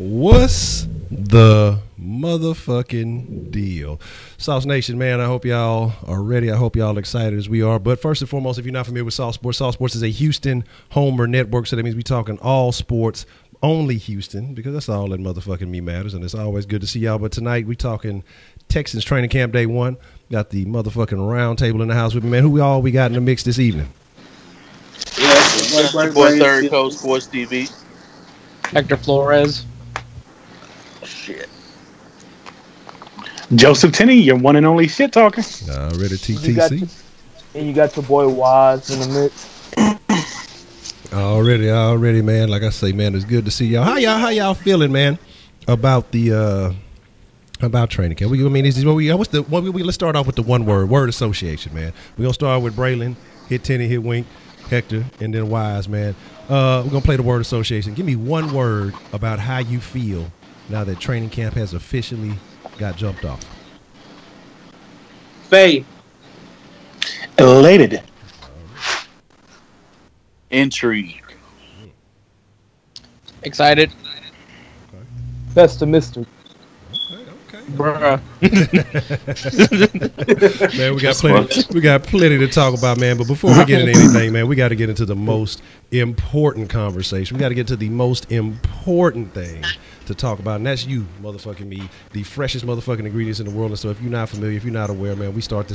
What's the motherfucking deal? Sauce Nation, man, I hope y'all are ready. I hope y'all excited as we are. But first and foremost, if you're not familiar with Sauce Sports is a Houston homer network. So that means we're talking all sports, only Houston, because that's all that motherfucking me matters. And it's always good to see y'all. But tonight we talking Texans training camp day one. Got the motherfucking roundtable in the house with me, man. Who we got in the mix this evening? Yeah, boy, Third Coast Sports TV. Hector Flores. Shit. Joseph Tenney, your one and only shit talker. Already TTC. And you got your boy Wise in the mix. Already, man. Like I say, man, it's good to see y'all. How y'all feeling, man, about the about training camp? Let's start off with the word association, man. We're gonna start with Braylon, hit Tenney, hit Wink, Hector, and then Wise, man. We're gonna play the word association. Give me one word about how you feel now that training camp has officially got jumped off. Faye. Elated. Intrigue. Excited. Pessimistic. Bruh. Man, we got plenty to talk about, man. But before we get into anything, man, we got to get into the most important conversation. We got to get to the most important thing to talk about, and that's you, motherfucking me, the freshest motherfucking ingredients in the world. And so if you're not familiar, if you're not aware, man, we start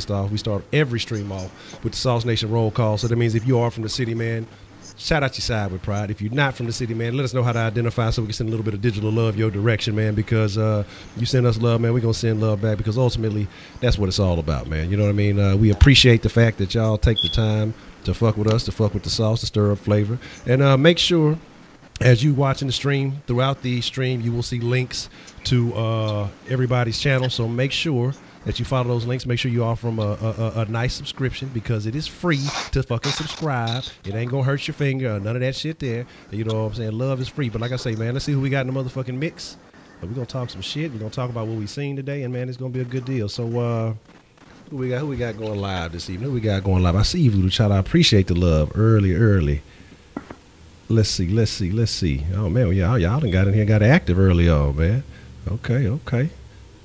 every stream off with the Sauce Nation roll call. So that means if you are from the city, man, shout out your side with pride. If you're not from the city, man, let us know how to identify so we can send a little bit of digital love your direction, man, because you send us love, man, we're going to send love back, because ultimately that's what it's all about, man. You know what I mean? We appreciate the fact that y'all take the time to fuck with us, to fuck with the sauce, to stir up flavor. And make sure, as you watching the stream, throughout the stream, you will see links to everybody's channel. So make sure that you follow those links. Make sure you offer them a nice subscription, because it is free to fucking subscribe. It ain't gonna hurt your finger or none of that shit there. You know what I'm saying? Love is free. But like I say, man, let's see who we got in the motherfucking mix. We're gonna talk some shit. We're gonna talk about what we seen today, and man, it's gonna be a good deal. So who we got going live this evening? Who we got going live? I see you, Voodoo Child. I appreciate the love early. Let's see. Oh man, y'all done got in here, got active early on, man. Okay.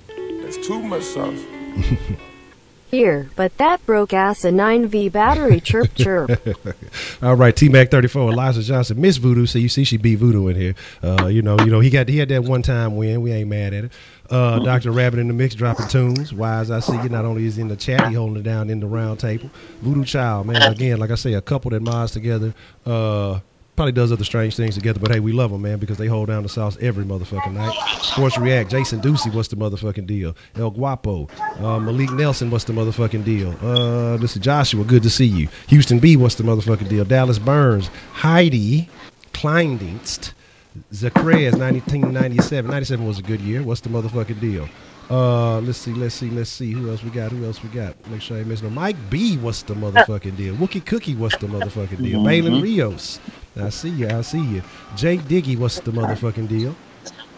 That's too much sauce. Here, but that broke ass a 9V battery chirp. All right, T-Mac 34, Eliza Johnson, Miss Voodoo. So you see she beat Voodoo in here. You know, he had that one time win. We ain't mad at it. Dr. Rabbit in the mix, dropping tunes. Wise, I see you. Not only is he in the chat, he holding it down in the round table. Voodoo Child, man. Again, like I say, a couple that mods together. Probably does other strange things together, but hey, we love them, man, because they hold down the sauce every motherfucking night. Sports React, Jason Ducey, what's the motherfucking deal? El Guapo, Malik Nelson, what's the motherfucking deal? This is Joshua, good to see you. Houston B, what's the motherfucking deal? Dallas Burns, Heidi Kleindienst, Zacchaeus, 1997. 97 was a good year. What's the motherfucking deal? Let's see. Who else we got? Make sure I ain't missing no. Mike B, what's the motherfucking deal? Wookie Cookie, what's the motherfucking deal? Balin Rios, I see you. Jake Diggy, what's the motherfucking deal?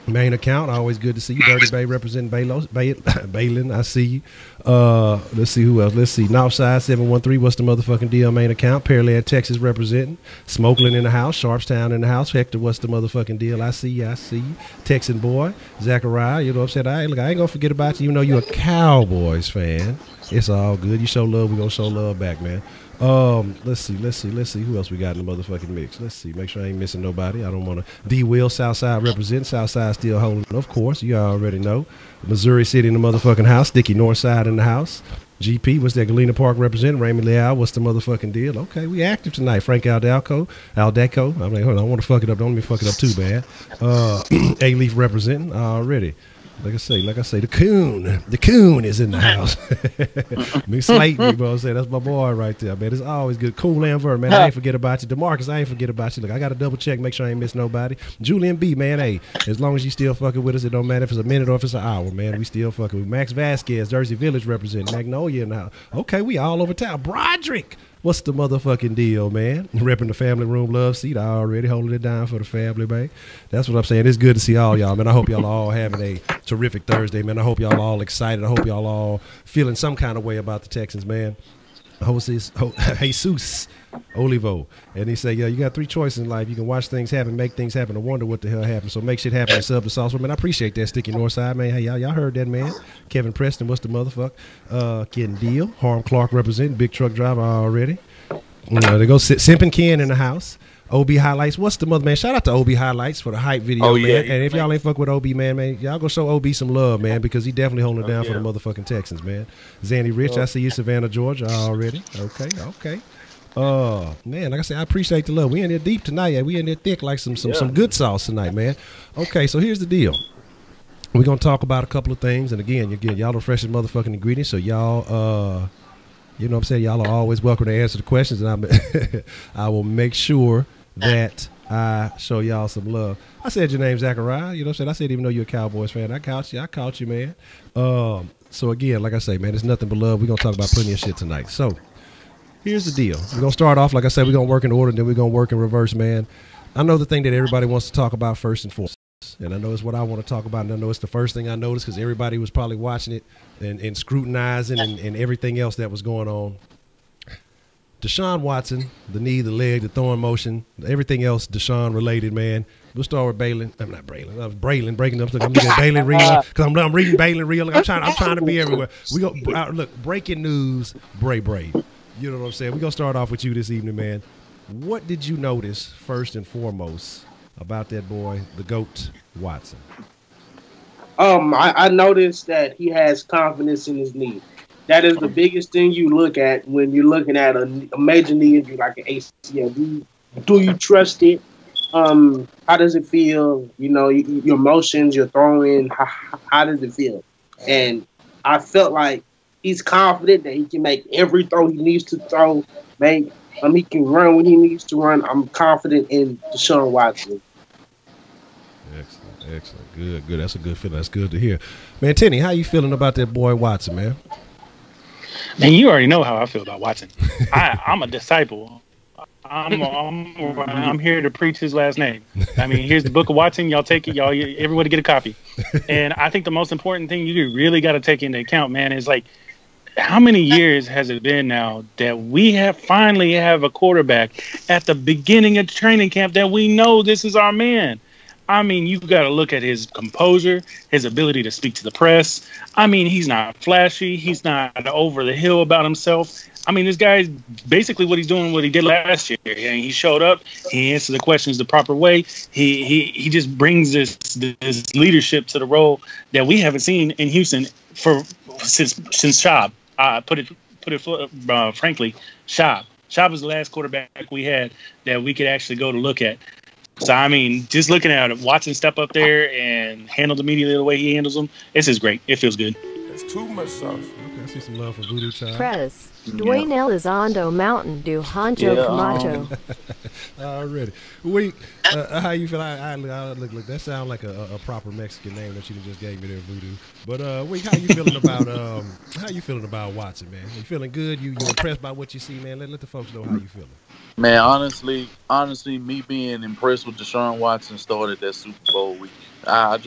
Main account, always good to see you. Dirty Bay representing Balin, I see you. Let's see who else. Let's see. Northside 713, what's the motherfucking deal? Main account. Pearland, Texas representing. Smokeland in the house. Sharpstown in the house. Hector, what's the motherfucking deal? I see you. Texan boy. Zachariah, you know what I'm saying? I ain't gonna forget about you, even though you're a Cowboys fan. It's all good. You show love, we're gonna show love back, man. Let's see. Who else we got in the motherfucking mix? Let's see. Make sure I ain't missing nobody. I don't want to. D. Will, Southside represent. Southside still holding. Of course, you already know. Missouri City in the motherfucking house. Sticky Northside in the house. GP, what's that? Galena Park represent. Raymond Leal, what's the motherfucking deal? Okay, we active tonight. Frank Aldeco. I'm like, hold on, I don't want to fuck it up. Don't let me fuck it up too bad. A-Leaf representing already. Like I say, the coon is in the house. Miss Slayton, you know what I'm saying? That's my boy right there, man. It's always good. Cool and Vert, man. I ain't forget about you. DeMarcus, I ain't forget about you. Look, I got to double check, make sure I ain't miss nobody. Julian B, man, hey, as long as you still fucking with us, it don't matter if it's a minute or if it's an hour, man. We still fucking with Max Vasquez, Jersey Village representing. Magnolia in the house. Okay, we all over town. Broderick. What's the motherfucking deal, man? Repping the family room love seat. I already holding it down for the family, man. That's what I'm saying. It's good to see all y'all, man. I hope y'all all having a terrific Thursday, man. I hope y'all all excited. I hope y'all all feeling some kind of way about the Texans, man. Jesus Olivo, and he said, "Yeah, you got three choices in life. You can watch things happen, make things happen, or wonder what the hell happened. So make shit happen and sub the sauce." Man, I appreciate that, Sticky Northside, man. Hey, y'all heard that, man. Kevin Preston, what's the motherfucker? Ken Deal, Harm Clark representing, big truck driver already. They go Simpin' Ken in the house. OB Highlights. What's the mother, man? Shout out to OB Highlights for the hype video, Oh, man. yeah. And if y'all ain't fuck with OB, man, y'all go show OB some love, man, because he definitely holding it down for the motherfucking Texans, man. Zanny Rich, I see you, Savannah, Georgia, already. Okay. Man, like I said, I appreciate the love. We in there deep tonight. We in there thick like some good sauce tonight, man. Okay, so here's the deal. We're gonna talk about a couple of things, and again, y'all are fresh as motherfucking ingredients, so y'all, you know what I'm saying, y'all are always welcome to answer the questions, and I will make sure that I show y'all some love. I said your name, Zachariah. You know what I'm saying? I said even though you're a Cowboys fan, I caught you, man. So again, like I say, man, it's nothing but love. We're gonna talk about plenty of shit tonight. So here's the deal. We're gonna start off, like I said, we're gonna work in order, and then we're gonna work in reverse, man. I know the thing that everybody wants to talk about first and foremost, and I know it's what I want to talk about, and I know it's the first thing I noticed because everybody was probably watching it and scrutinizing and everything else that was going on. Deshaun Watson, the knee, the leg, the throwing motion, everything else Deshaun related, man. We'll start with Balin. I'm not Braylon. I was Braylon breaking up. I'm looking at Balin Reel because I'm reading Balin Reel. I'm trying to be everywhere. We go look, breaking news, Bray. You know what I'm saying? We're gonna start off with you this evening, man. What did you notice first and foremost about that boy, the GOAT Watson? I noticed that he has confidence in his knee. That is the biggest thing you look at when you're looking at a major knee injury like an ACL. Do you trust it? How does it feel? You know, your motions, your throwing. How does it feel? And I felt like he's confident that he can make every throw he needs to throw. He can run when he needs to run. I'm confident in Deshaun Watson. Excellent. Good. That's a good feeling. That's good to hear. Man, Tenny, how you feeling about that boy Watson, man? Man, you already know how I feel about Watson. I'm a disciple. I'm here to preach his last name. I mean, here's the book of Watson. Y'all take it. Everybody get a copy. And I think the most important thing you really got to take into account, man, is like, how many years has it been now that we finally have a quarterback at the beginning of training camp that we know this is our man? I mean, you've got to look at his composure, his ability to speak to the press. I mean, he's not flashy. He's not over the hill about himself. I mean, this guy's basically what he did last year. And he showed up. He answered the questions the proper way. He just brings this leadership to the role that we haven't seen in Houston since Schaub. Put it frankly, Schaub. Schaub was the last quarterback we had that we could actually go to look at. So, I mean, just looking at it, Watson step up there and handle the media the way he handles them, this is great. It feels good. That's too much sauce. Okay, I see some love for Voodoo Child. Press. Dwayne Elizondo Mountain Dew Honcho Camacho. Already. How you feel? Look, that sounds like a proper Mexican name that you just gave me there, Voodoo. But how you feeling about Watson, man? You feeling good? You impressed by what you see, man? Let the folks know how you feeling. Man, honestly, me being impressed with Deshaun Watson started that Super Bowl week. I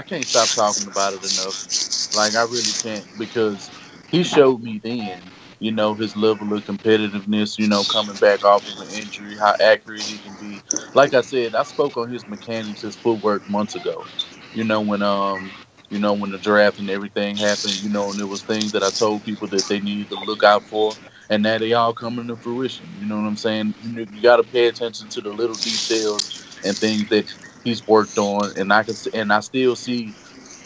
can't stop talking about it enough. Like, I really can't, because he showed me then, you know, his level of competitiveness, you know, coming back off of an injury, how accurate he can be. Like I said, I spoke on his mechanics, his footwork months ago. You know, when the draft and everything happened, you know, and there was things that I told people that they needed to look out for. And now they all coming to fruition. You know what I'm saying? You got to pay attention to the little details and things that he's worked on. And I still see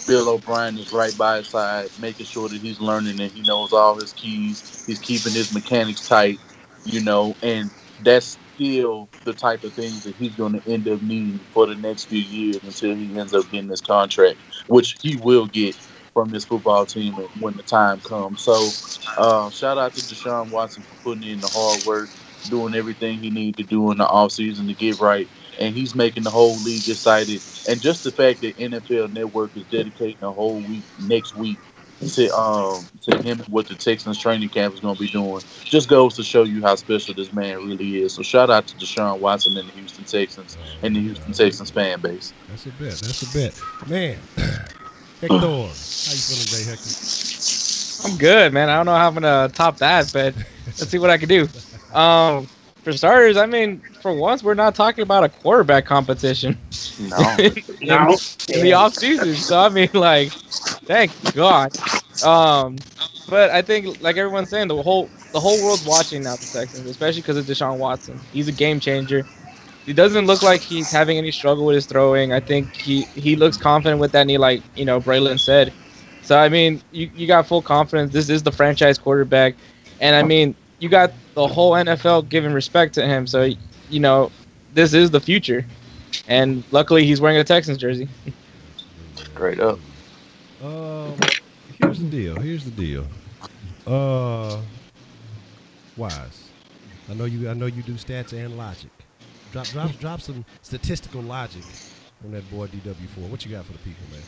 Bill O'Brien is right by his side, making sure that he's learning and he knows all his keys. He's keeping his mechanics tight, you know, and that's still the type of things that he's going to end up needing for the next few years until he ends up getting this contract, which he will get from this football team when the time comes. So shout out to Deshaun Watson for putting in the hard work, doing everything he needs to do in the offseason to get right. And he's making the whole league excited. And just the fact that NFL Network is dedicating a whole week next week to him, what the Texans training camp is going to be doing, just goes to show you how special this man really is. So shout out to Deshaun Watson and the Houston Texans and the Houston Texans fan base. That's a bet. Man. Hector, how you feeling today, Hector? I'm good, man. I don't know how I'm gonna top that, but let's see what I can do. For starters, I mean, for once, we're not talking about a quarterback competition. No. in the off season. So I mean, like, thank God. But I think, like everyone's saying, the whole world's watching now the Texans, especially because of Deshaun Watson. He's a game changer. He doesn't look like he's having any struggle with his throwing. I think he looks confident with that knee, like Braylon said. So I mean, you got full confidence. This is the franchise quarterback, and I mean, you got the whole NFL giving respect to him. So this is the future, and luckily he's wearing a Texans jersey. Straight up. Here's the deal. Wise. I know you do stats and logic. Drop some statistical logic on that boy DW4. What you got for the people, man?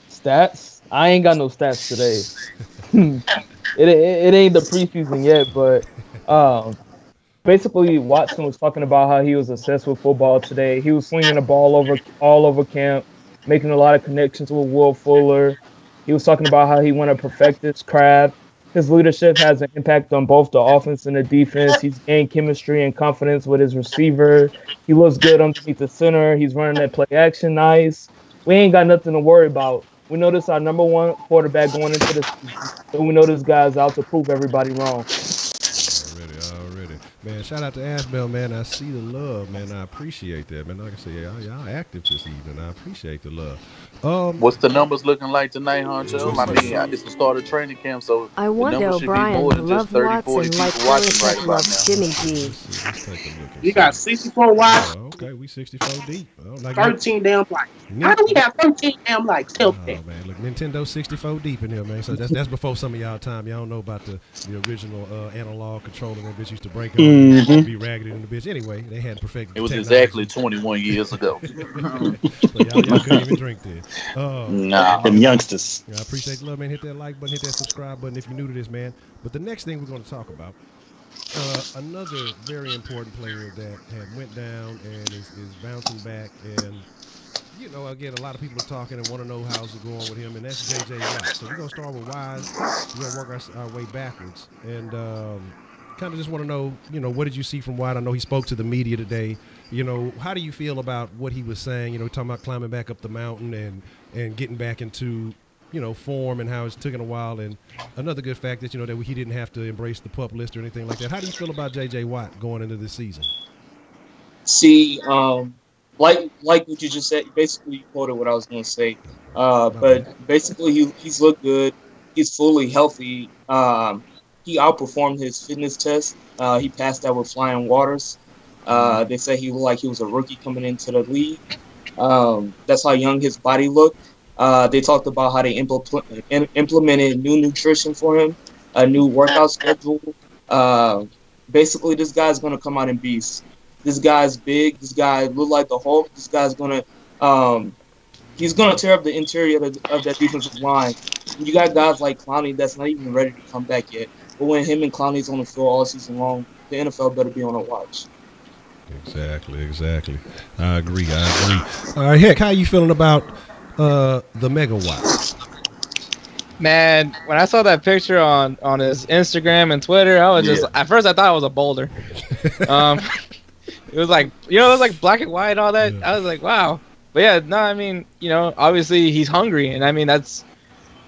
Stats? I ain't got no stats today. It ain't the preseason yet, but basically Watson was talking about how he was obsessed with football today. He was slinging the ball all over camp, making a lot of connections with Will Fuller. He was talking about how he want to perfect his craft. His leadership has an impact on both the offense and the defense. He's gained chemistry and confidence with his receiver. He looks good underneath the center. He's running that play action nice. We ain't got nothing to worry about. We know this is our number one quarterback going into the season. So we know this guy's out to prove everybody wrong. Already. Man, shout out to Ashbel, man. I see the love, man. I appreciate that, man. Like I said, y'all active this evening. I appreciate the love. What's the numbers looking like tonight, Honcho? I mean, it's the start of training camp, so I wonder O'Brien love Watson like Philip loves Jimmy G. Let's take a look. We got 64 watts. Okay, we 64 deep. 13 damn likes. How do we have 13 damn likes? Tell me. Man, look, Nintendo 64 deep in here, man. So that's before some of y'all time. Y'all don't know about the original analog controller that bitch used to break up and be raggedy in the bitch. Anyway, they hadn't perfected. It was technology. exactly 21 years ago. So y'all couldn't even drink then. Nah. Them youngsters. I appreciate the love, man. Hit that like button, hit that subscribe button if you're new to this, man. But the next thing we're going to talk about, another very important player that had went down and is bouncing back. And, again, a lot of people are talking and want to know how's it going with him, and that's J.J. Watt. So we're going to start with Wise. We're going to work our way backwards. And kind of just want to know, what did you see from Watt? I know he spoke to the media today. How do you feel about what he was saying? Talking about climbing back up the mountain and getting back into, form, and how it's taken a while. And another good fact that, that he didn't have to embrace the PUP list or anything like that. How do you feel about J.J. Watt going into this season? See, like what you just said, basically you quoted what I was going to say. But basically he's looked good. He's fully healthy. He outperformed his fitness test. He passed that with flying waters. They said he looked like he was a rookie coming into the league. That's how young his body looked. They talked about how they implemented new nutrition for him, a new workout schedule. Basically, this guy's going to come out in beast. This guy's big. This guy look like the Hulk. This guy's going to he's going to tear up the interior of that defensive line. You got guys like Clowney that's not even ready to come back yet. But when him and Clowney's on the field all season long, the NFL better be on a watch. Exactly. I agree. All right, Heck, how are you feeling about the megawatts? Man, when I saw that picture on his Instagram and Twitter, I was just at first I thought it was a boulder. It was like it was like black and white, all that. Yeah. I was like, wow. But yeah, no, I mean, obviously he's hungry, and I mean that's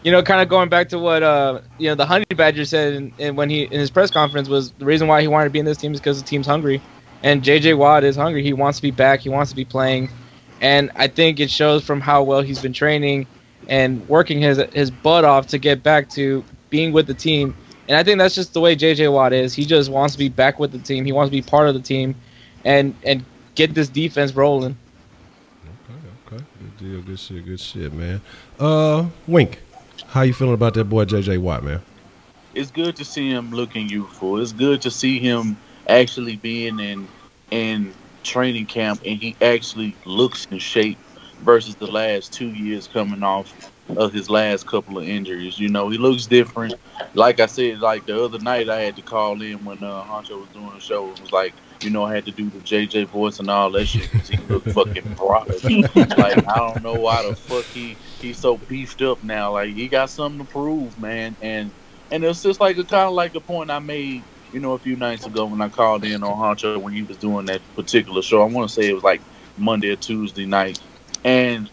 kind of going back to what the Honey Badger said when he in his press conference was the reason why he wanted to be in this team is because the team's hungry. And J.J. Watt is hungry. He wants to be back. He wants to be playing. And I think it shows from how well he's been training and working his butt off to get back to being with the team. And I think that's just the way J.J. Watt is. He just wants to be back with the team. He wants to be part of the team and get this defense rolling. Okay. Good deal. Good shit, man. Wink, how you feeling about that boy J.J. Watt, man? It's good to see him looking youthful. It's good to see him actually being in training camp, and he actually looks in shape versus the last 2 years coming off of his last couple of injuries. He looks different. Like I said, like the other night I had to call in when Honcho was doing the show. It was like I had to do the JJ voice and all that shit because he looked fucking broad. Like, I don't know why the fuck he's so beefed up now. Like, he got something to prove, man. And it's just like kind of like the point I made, a few nights ago when I called in on Honcho when he was doing that particular show. I want to say it was like Monday or Tuesday night. And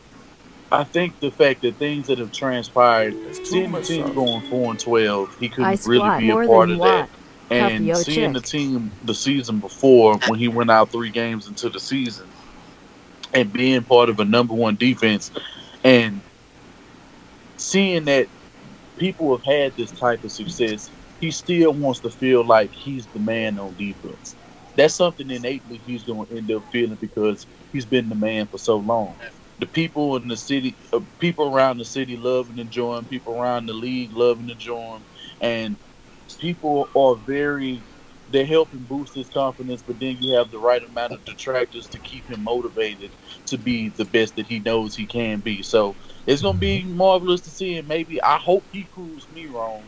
I think the fact that things that have transpired, seeing the team going 4-12, he couldn't really be a part of that. And seeing the team the season before when he went out 3 games into the season and being part of a #1 defense and seeing that people have had this type of success, he still wants to feel like he's the man on defense. That's something innately he's going to end up feeling because he's been the man for so long. The people in the city, people around the city love and enjoy him. People around the league love and enjoy him. And people are they're helping boost his confidence, but then you have the right amount of detractors to keep him motivated to be the best that he knows he can be. So it's going to be marvelous to see, and maybe I hope he proves me wrong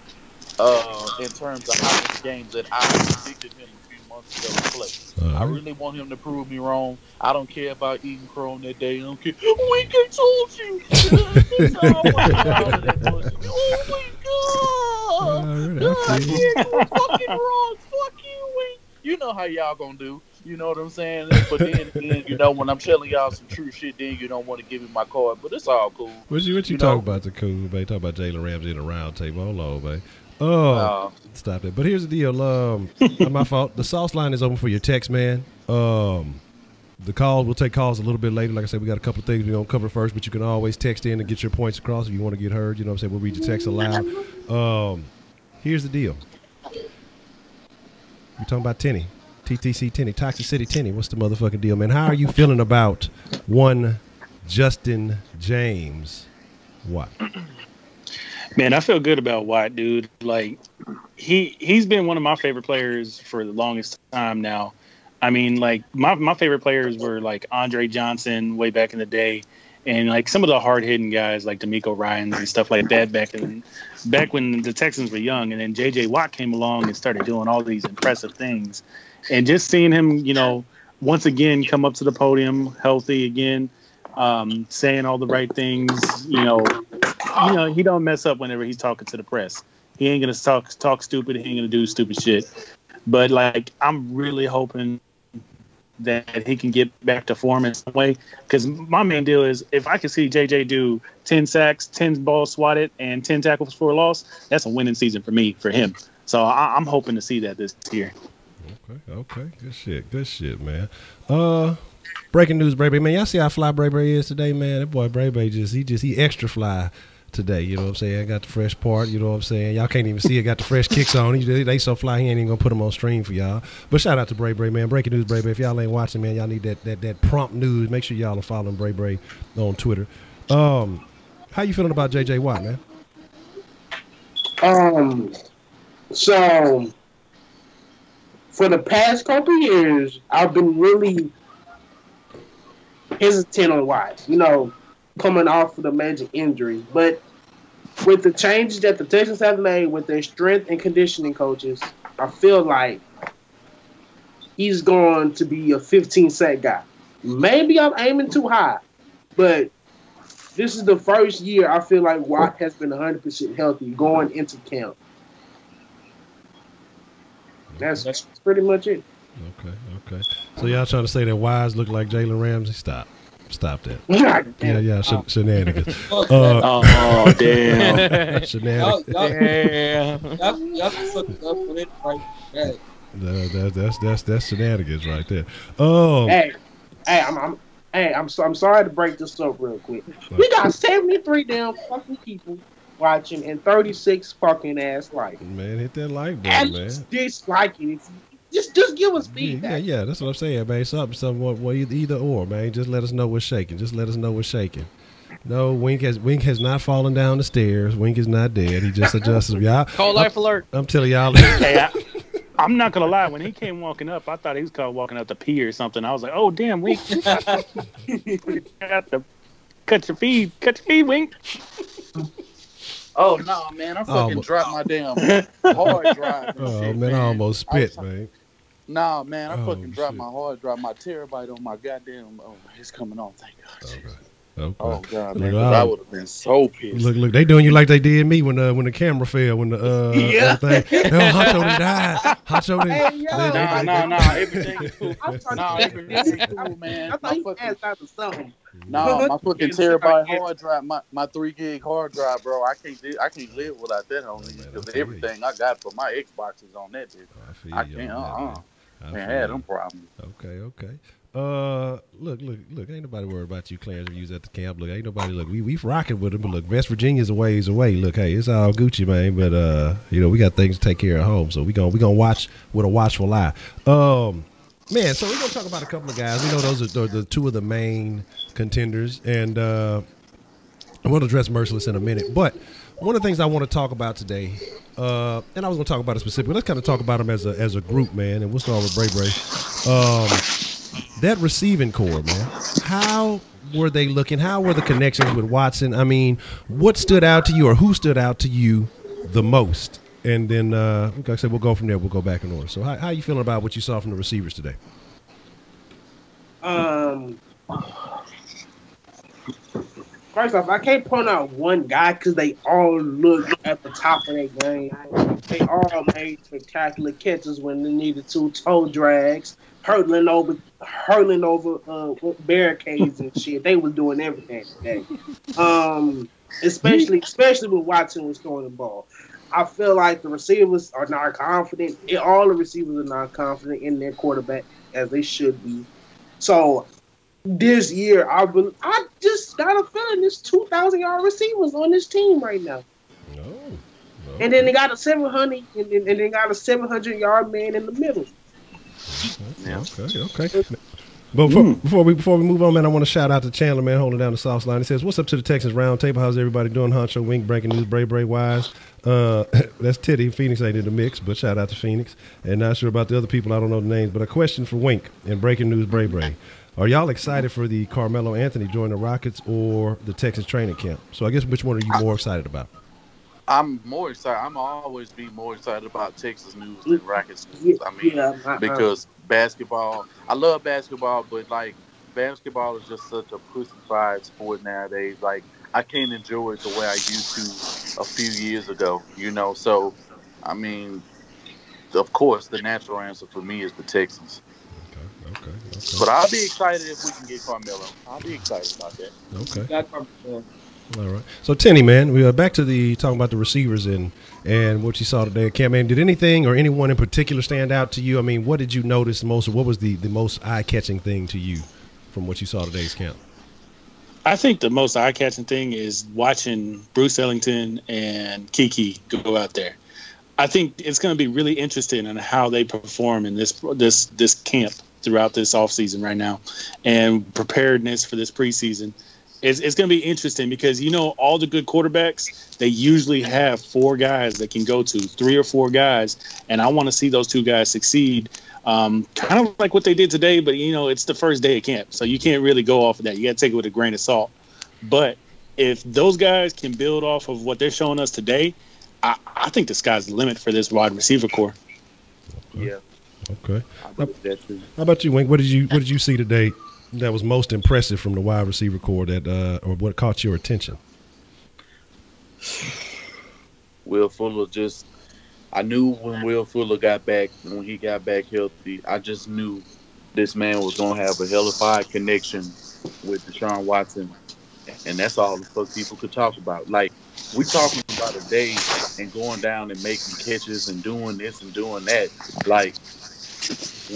in terms of how many games that I predicted him a few months ago to play. I really want him to prove me wrong. I don't care about eating crow on that day. I don't care. Wink, I told you. Oh my God. You fucking wrong. Fuck you, Wink. You know how y'all gonna do. You know what I'm saying? But then, when I'm telling y'all some true shit, then you don't want to give me my card. But it's all cool. What you talking about the cool, man? Talk about Jalen Ramsey in a round table. Hold on, man. Oh, stop it. But here's the deal. Not my fault. The sauce line is open for your text, man. The call, we'll take calls a little bit later. Like I said, we got a couple of things we're going to cover first, but you can always text in and get your points across if you want to get heard. You know what I'm saying? We'll read your text aloud. Here's the deal. We're talking about Tenny. TTC Tenny. Toxic City Tenny. What's the motherfucking deal, man? How are you feeling about one Justin James Watt? Man, I feel good about Watt, dude. Like, he's been one of my favorite players for the longest time now. I mean, like, my favorite players were, like, Andre Johnson way back in the day, and, like, some of the hard-hitting guys like D'Amico Ryans and stuff like that back when the Texans were young. And then J.J. Watt came along and started doing all these impressive things. And just seeing him, once again come up to the podium healthy again, saying all the right things, he don't mess up whenever he's talking to the press. He ain't going to talk stupid. He ain't going to do stupid shit. But, like, I'm really hoping that he can get back to form in some way. Because my main deal is if I can see JJ do 10 sacks, 10 balls swatted, and 10 tackles for a loss, that's a winning season for him. So I'm hoping to see that this year. Okay. Good shit, man. Breaking news, Bray. Man, y'all see how fly Bray is today, man? That boy Bray he extra fly today, you know what I'm saying? Got the fresh part, you know what I'm saying? Y'all can't even see it. Got the fresh kicks on. They so fly, he ain't even gonna put them on stream for y'all. But shout out to Bray, man. Breaking news, Bray. If y'all ain't watching, man, y'all need that prompt news. Make sure y'all are following Bray on Twitter. How you feeling about JJ Watt, man? So for the past couple years, I've been really hesitant on Watt, coming off of the major injuries. But with the changes that the Texans have made with their strength and conditioning coaches, I feel like he's going to be a 15-sack guy. Maybe I'm aiming too high, but this is the first year I feel like Watt has been 100% healthy going into camp. That's pretty much it. Okay. So y'all trying to say that Wise look like Jalen Ramsey? Stop that. Yeah, shenanigans. Oh, damn. Shenanigans. Y'all fucked up with it right back. That's shenanigans right there. Oh. I'm sorry to break this up real quick. We got 73 damn fucking people watching and 36 fucking ass likes. Man, hit that like button, man. Disliking it. Just give us feedback. Yeah, that's what I'm saying, man. Something either or, man. Just let us know what's shaking. No, Wink has not fallen down the stairs. Wink is not dead. He just adjusted. Y'all. Call life alert. I'm telling y'all. Hey, I'm not gonna lie. When he came walking up, I thought he was walking up the pee or something. I was like, "Oh damn, Wink! I got to cut your feed, Wink." Oh no, man! I fucking dropped my damn hard drive. Oh man, I almost spit, man. Nah, man, I Oh, fucking dropped shit. my hard drive, my terabyte on my goddamn. Oh, it's coming on. Thank God. Okay. Okay. Oh God, Look, man, 'cause I would have been so pissed. Look, they doing you like they did me when the camera fell when the Yeah. everything. No, Honcho done died. Honcho done. Hey, yo. Nah, everything's cool. I'm talking Nah, about everything's cool, man. I thought My he fucking, passed out to something. nah, my fucking terabyte hard drive, my 3 gig hard drive, bro. I can't live without that on me because everything I got for my Xbox is on that bitch. I can't. Can't have them problems. Okay. Look, ain't nobody worried about you, Clarence, if you was at the camp. Look, ain't nobody, look, we rocking with them, but look, West Virginia's a ways away. Look, hey, it's all Gucci, man, but, we got things to take care of at home, so we gonna watch with a watchful eye. Man, so we're gonna talk about a couple of guys. We know those are the two of the main contenders, and I'm gonna address Merciless in a minute, but one of the things I want to talk about today, and I was going to talk about it specifically. Let's kind of talk about them as a group, man, and we'll start with Bray. That receiving core, man, how were they looking? How were the connections with Watson? I mean, what stood out to you, or who stood out to you the most? And then, like I said, we'll go from there. We'll go back in order. So how are you feeling about what you saw from the receivers today? First off, I can't point out one guy because they all look at the top of their game. They all made spectacular catches when they needed to, toe drags, hurtling over barricades and shit. They was doing everything today. Especially when Watson was throwing the ball. I feel like the receivers are not confident. All the receivers are not confident in their quarterback as they should be. So this year, I just got a feeling there's 2,000-yard receivers on this team right now. No. And then they got a 700, and they got a 700-yard man in the middle. Okay. But before we move on, man, I want to shout out to Chandler, man, holding down the South line. He says, "What's up to the Texans Roundtable? How's everybody doing? Honcho, Wink, breaking news, Bray, wise." That's Titty. Phoenix ain't in the mix, but shout out to Phoenix. And not sure about the other people. I don't know the names, but a question for Wink and breaking news, Bray. Are y'all excited for the Carmelo Anthony joining the Rockets or the Texans training camp? So I guess which one are you more excited about? I'm more excited. I'm always be more excited about Texas news than Rockets news. I mean, because basketball, I love basketball, but like basketball is just such a pussified sport nowadays. Like I can't enjoy it the way I used to a few years ago, So, I mean, of course, the natural answer for me is the Texans. Okay. But I'll be excited if we can get Carmelo. I'll be excited about that. Okay. All right. So, Tenny, man, we are back to talking about the receivers and what you saw today at camp. Man, did anything or anyone in particular stand out to you? I mean, what did you notice most, or what was the most eye-catching thing to you from what you saw today's camp? I think the most eye-catching thing is watching Bruce Ellington and Kiki go out there. I think it's going to be really interesting in how they perform in this camp throughout this offseason right now, and preparedness for this preseason. It's going to be interesting because, all the good quarterbacks, they usually have 4 guys that can go to, 3 or 4 guys, and I want to see those 2 guys succeed, kind of like what they did today, but, it's the first day of camp, so you can't really go off of that. You got to take it with a grain of salt. But if those guys can build off of what they're showing us today, I think the sky's the limit for this wide receiver core. Yeah. Okay. How about you, Wink? What did you see today that was most impressive from the wide receiver core or what caught your attention? Will Fuller I knew when Will Fuller got back, when he got back healthy, I just knew this man was going to have a hellified connection with Deshaun Watson. And that's all the fuck people could talk about. Like, we talking about a day and going down and making catches and doing this and doing that. Like,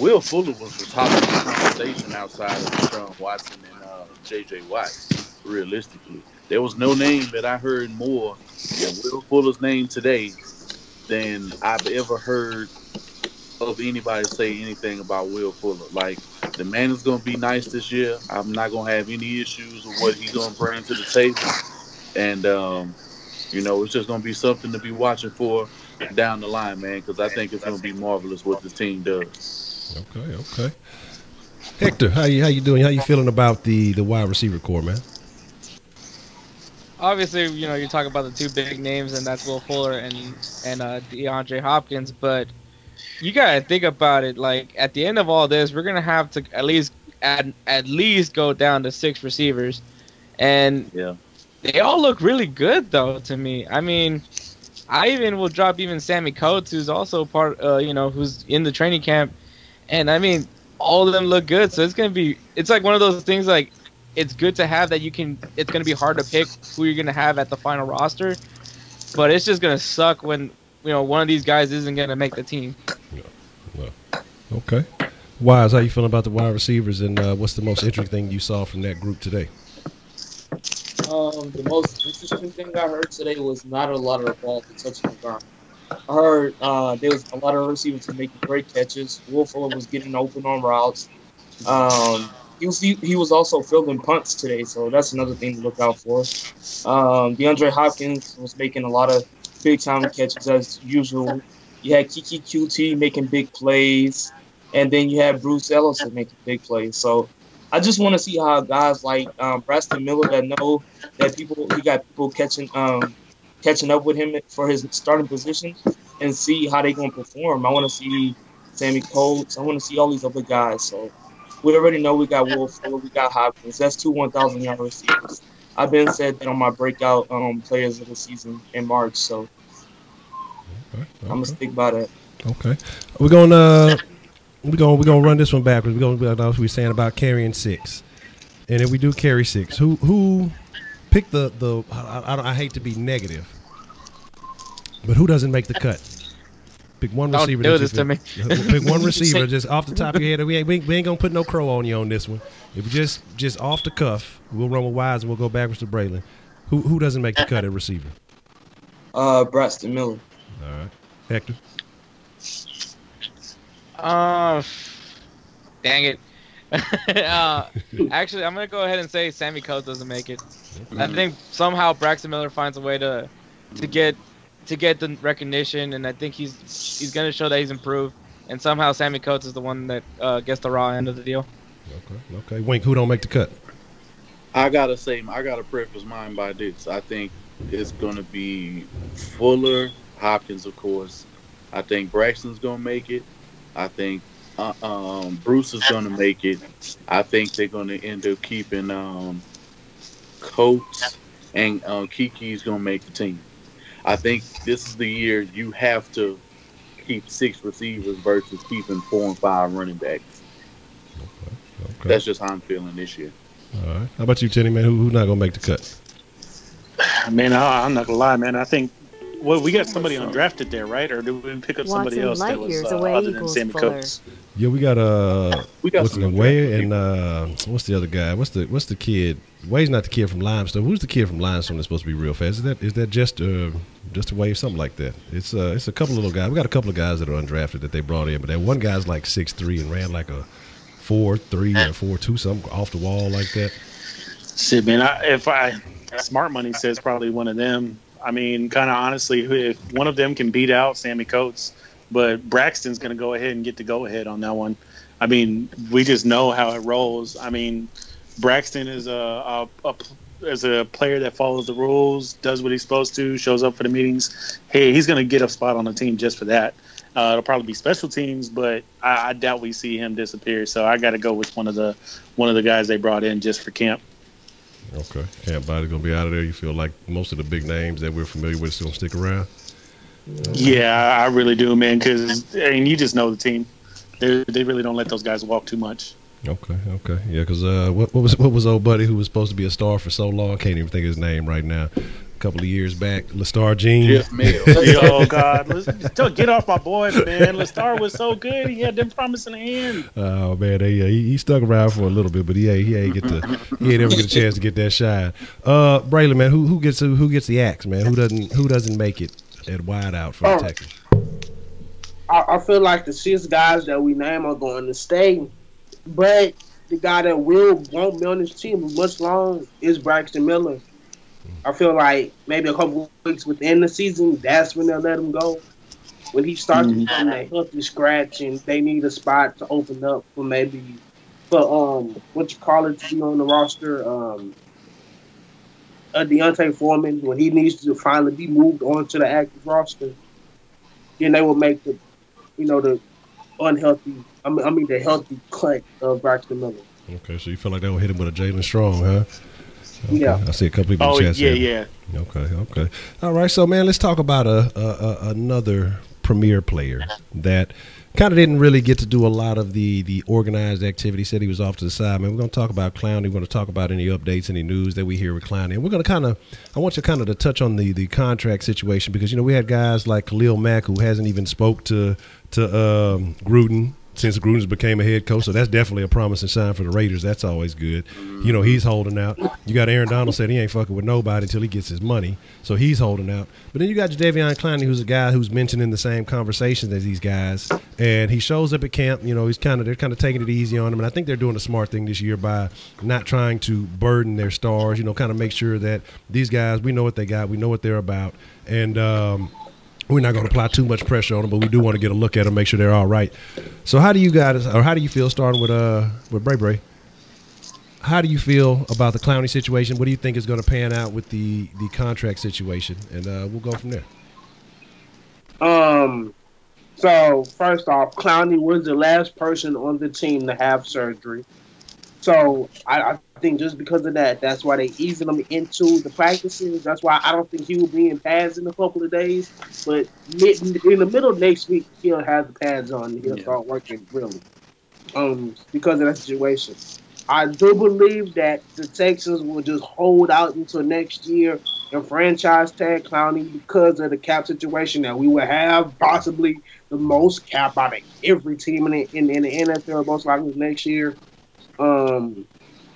Will Fuller was the top of the conversation outside of Deshaun Watson and J.J. Watt, realistically. There was no name that I heard more than Will Fuller's name today than I've ever heard of anybody say anything about Will Fuller. Like, the man is going to be nice this year. I'm not going to have any issues with what he's going to bring to the table. And, it's just going to be something to be watching for down the line, man, because I think it's going to be marvelous what the team does. Okay. Hector, how you doing? How you feeling about the wide receiver core, man? Obviously, you're talking about the 2 big names, and that's Will Fuller and DeAndre Hopkins. But you gotta think about it. Like at the end of all this, we're gonna have to at least go down to 6 receivers, and they all look really good though to me. I mean, I even will drop even Sammy Coates, who's also part, who's in the training camp, and I mean, all of them look good. So it's like one of those things like it's good to have that it's gonna be hard to pick who you're gonna have at the final roster, but it's just gonna suck when one of these guys isn't gonna make the team. Well, okay. Wise, how you feeling about the wide receivers, and what's the most interesting thing you saw from that group today? The most interesting thing I heard today was not a lot of the ball to touch the ground. I heard there was a lot of receivers making great catches. Will Fuller was getting open on routes. He was also fielding punts today, so that's another thing to look out for. DeAndre Hopkins was making a lot of big-time catches as usual. You had ckin making big plays, and then you had Bruce Ellison making big plays. So I just want to see how guys like Braxton Miller that know that he got people catching up with him for his starting position, and see how they gonna perform. I want to see Sammy Coates. I want to see all these other guys. So we already know we got Will Fuller, we got Hopkins. That's 2 1,000-yard receivers. I've been said that on my breakout players of the season in March. So I'm gonna stick by that. Okay, we're gonna run this one backwards. We're saying about carrying 6, and if we do carry 6, who pick the I hate to be negative, but who doesn't make the cut? Pick one receiver. Don't do this to me. Pick one receiver just off the top of your head. We ain't gonna put no crow on you on this one. If we just off the cuff, we'll run with Wise and we'll go backwards to Braylon. Who doesn't make the cut at receiver? Braxton Miller. All right, Hector. Dang it. Actually, I'm gonna go ahead and say Sammy Coates doesn't make it. I think somehow Braxton Miller finds a way to get the recognition, and I think he's gonna show that he's improved. And somehow Sammy Coates is the one that gets the raw end of the deal. Okay. Wink, who don't make the cut? I gotta preface mine by this. I think it's gonna be Fuller, Hopkins, of course. I think Braxton's gonna make it. I think Bruce is gonna make it. I think they're gonna end up keeping Coates, and Kiki's gonna make the team. I think this is the year you have to keep 6 receivers versus keeping 4 and 5 running backs. Okay. That's just how I'm feeling this year. All right. How about you, Tenny, man? Who's not gonna make the cut? Man, I'm not gonna lie, man. I think we got somebody undrafted there, right? Or did we pick up somebody else that was other than Sammy Coates? Yeah, we got what's the Wade and what's the other guy? What's the kid? Wade's not the kid from Limestone. Who's the kid from Limestone that's supposed to be real fast? Is that just a Wade, something like that? It's a couple of little guys. We got a couple of guys that are undrafted that they brought in, but that one guy's like 6'3" and ran like a 4.3 or 4.2, something off the wall like that. Shit, man. Smart Money says probably one of them. I mean, kind of honestly, if one of them can beat out Sammy Coates, but Braxton's going to go ahead and get the go-ahead on that one. I mean, we just know how it rolls. I mean, Braxton is a player that follows the rules, does what he's supposed to, shows up for the meetings. Hey, he's going to get a spot on the team just for that. It'll probably be special teams, but I doubt we see him disappear. So I got to go with one of the guys they brought in just for camp. Okay, Camp Body's gonna be out of there. You feel like most of the big names that we're familiar with still gonna stick around? Yeah, I really do, man. Because you just know the team; they really don't let those guys walk too much. Okay, yeah. Because what was old buddy who was supposed to be a star for so long? I can't even think of his name right now. A couple of years back, Lestar Jean. Oh God, get off my boy, man. Lestar was so good; he had them promising hand. Oh man, he stuck around for a little bit, but he ain't ever get a chance to get that shine. Braylon, man, who gets the axe, man? Who doesn't make it at wide out for the Texans? I feel like the 6 guys that we name are going to stay, but the guy that won't be on this team much long is Braxton Miller. I feel like maybe a couple of weeks within the season, that's when they'll let him go. When he starts to become that healthy scratch and they need a spot to open up for to be on the roster, Deontay Foreman, when he needs to finally be moved onto the active roster, then they will make the the unhealthy. The healthy cut of Braxton Miller. Okay, so you feel like they will hit him with a Jalen Strong, huh? Okay. Yeah. I see a couple people in the chat. Yeah. Okay. All right, so man, let's talk about another premier player that kind of didn't really get to do a lot of the organized activity. Said he was off to the side. Man, we're going to talk about Clowney. We're going to talk about any updates, any news that we hear with Clowney. And we're going to I want you to touch on the contract situation because, we had guys like Khalil Mack who hasn't even spoke to Gruden since Gruden became a head coach. So that's definitely a promising sign for the Raiders. That's always good. He's holding out. You got Aaron Donald said he ain't fucking with nobody until he gets his money. So he's holding out. But then you got Jadeveon Clowney, who's a guy who's mentioned in the same conversations as these guys. And he shows up at camp. They're kind of taking it easy on him. And I think they're doing a smart thing this year by not trying to burden their stars, kind of make sure that these guys, we know what they got. We know what they're about. And we're not going to apply too much pressure on them, but we do want to get a look at them, make sure they're all right. So how do you feel starting with Bray Bray? How do you feel about the Clowney situation? What do you think is going to pan out with the contract situation? And we'll go from there. So first off, Clowney was the last person on the team to have surgery. So I think just because of that, that's why they easing him into the practices. That's why I don't think he will be in pads in a couple of days. But in the middle of next week, he'll have the pads on and he'll start working really. Because of that situation. I do believe that the Texans will just hold out until next year and franchise tag Clowney because of the cap situation that we will have, possibly the most cap out of every team in the NFL most likely next year.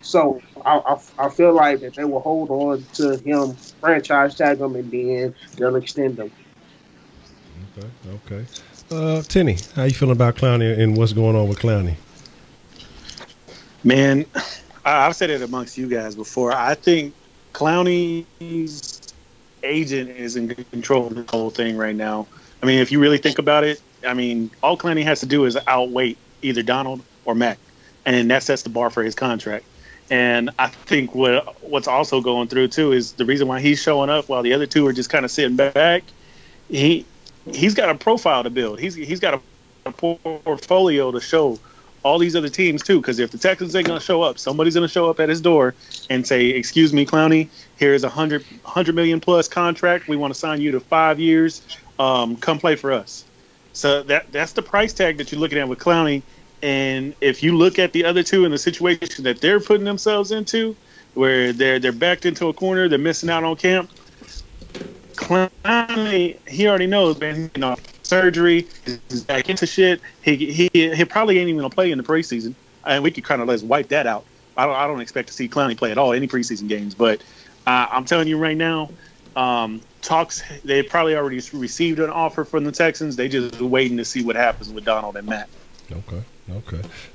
So I feel like that they will hold on to him, franchise tag him, and then they'll extend him. Okay. Tenny, how you feeling about Clowney and what's going on with Clowney? Man, I've said it amongst you guys before. I think Clowney's agent is in control of the whole thing right now. I mean, if you really think about it, all Clowney has to do is outweight either Donald or Mack, and then that sets the bar for his contract. And I think what's also going through too is the reason why he's showing up while the other two are just kind of sitting back. He's got a profile to build. He's got a portfolio to show all these other teams too. Because if the Texans ain't gonna show up, somebody's gonna show up at his door and say, "Excuse me, Clowney, here's a $100 million plus contract. We want to sign you to 5 years. Come play for us." So that's the price tag that you're looking at with Clowney. And if you look at the other two in the situation that they're putting themselves into, where they're backed into a corner, they're missing out on camp, Clowney, he already knows, man, surgery, he's back into shit. He probably ain't even going to play in the preseason. And we could kind of let's wipe that out. I don't expect to see Clowney play at all, any preseason games. But I'm telling you right now, they probably already received an offer from the Texans. They just waiting to see what happens with Donald and Matt. Okay.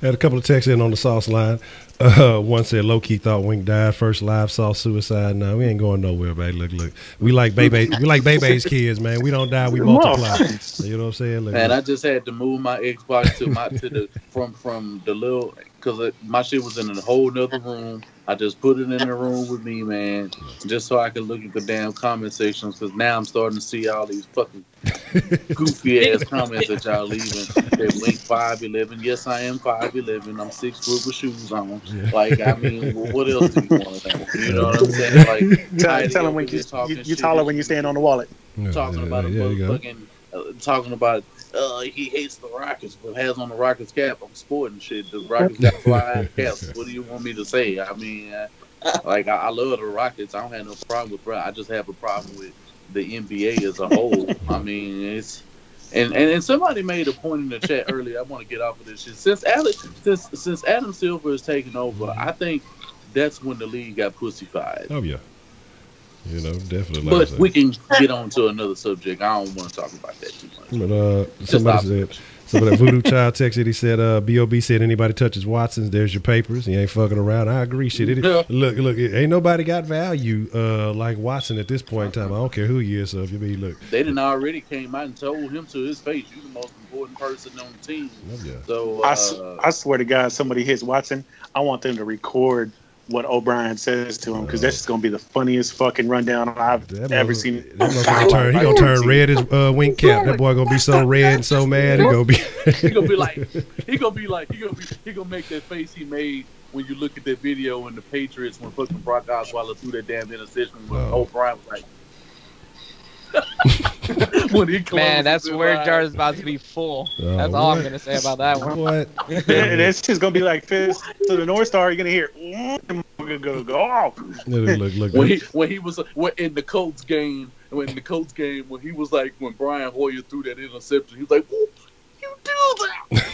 Had a couple of texts in on the sauce line. One said low-key thought Wink died. First live saw suicide. No, we ain't going nowhere, baby. Look. We like Bebe's kids, man. We don't die, we multiply. You know what I'm saying? Look, man, I just had to move my Xbox from the little, because my shit was in a whole nother room. I just put it in the room with me, man, just so I could look at the damn comment sections, because now I'm starting to see all these fucking goofy ass comments that y'all leaving. That Wink 5'11". Yes, I am 5'11". I'm 6 foot with shoes on. Yeah. Like, what else do you want to know? You know what I'm saying? Like, tell them when you taller when you stand on the wallet. Talking about talking about he hates the Rockets, but has on the Rockets cap. I'm sporting shit. The Rockets got flying caps. What do you want me to say? I mean, I love the Rockets. I don't have no problem with I just have a problem with the NBA as a whole. I mean, it's and somebody made a point in the chat earlier. I want to get off of this shit. Since Adam Silver is taking over, I think that's when the league got pussified. Oh yeah. Definitely. But we can get on to another subject. I don't want to talk about that too much. But somebody that Voodoo Child texted. He said, "Bob said anybody touches Watson's, there's your papers. He ain't fucking around." I agree. Shit. Look. Ain't nobody got value like Watson at this point in time. I don't care who he is. So if you look, they didn't already came out and told him to his face, "You're the most important person on the team." Oh, yeah. So I swear to God, somebody hits Watson, I want them to record what O'Brien says to him, because that's just gonna be the funniest fucking rundown I've ever seen. He gonna turn red as wing cap. That boy gonna be so red and so mad. He gonna be make that face he made when you look at that video in the Patriots when fucking Brock Osweiler threw that damn interception. When O'Brien was like. Man, that swear jar is about to be full. That's all I'm gonna say about that one. What? And it's just gonna be like fist to the North Star. You're gonna hear go off. Look. When he was in the Colts game, when he was like when Brian Hoyer threw that interception, he was like, "You do that."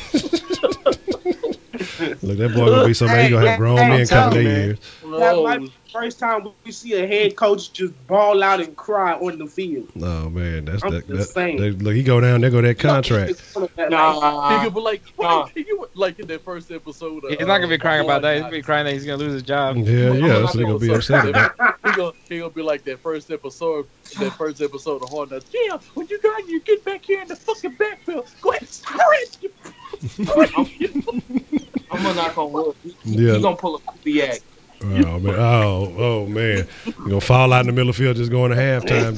Look, that boy gonna be so mad. He gonna have grown men coming their ears. That might be the first time we see a head coach just ball out and cry on the field. Oh man, that's insane. Look, he go down there, go that contract. He could be like in that first episode. He's not gonna be crying about that. He's gonna be crying that he's gonna lose his job. Yeah, that's what he gonna be upset about. He gonna be like that first episode of Hard Knocks. Yeah, when you get back here in the fucking backfield, go ahead and sprint. I'm gonna knock on wood. He's gonna pull a Kubiak. Oh man, you gonna fall out in the middle of the field just going to halftime.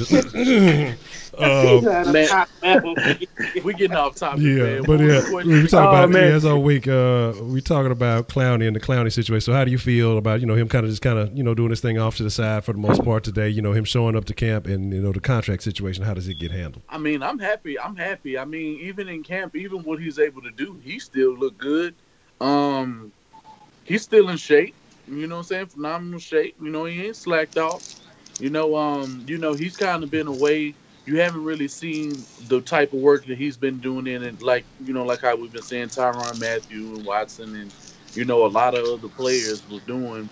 We getting off topic. Yeah, man. but we talking about as all week. We talking about Clowney and the Clowney situation. So how do you feel about him kind of doing this thing off to the side for the most part today? Him showing up to camp and the contract situation. How does it get handled? I mean, I'm happy. I mean, even in camp, even what he's able to do, he still look good. He's still in shape. You know what I'm saying? Phenomenal shape. He ain't slacked off. He's kind of been away. You haven't really seen the type of work that he's been doing in it, like how we've been saying Tyrann Mathieu and Watson and, a lot of other players was doing.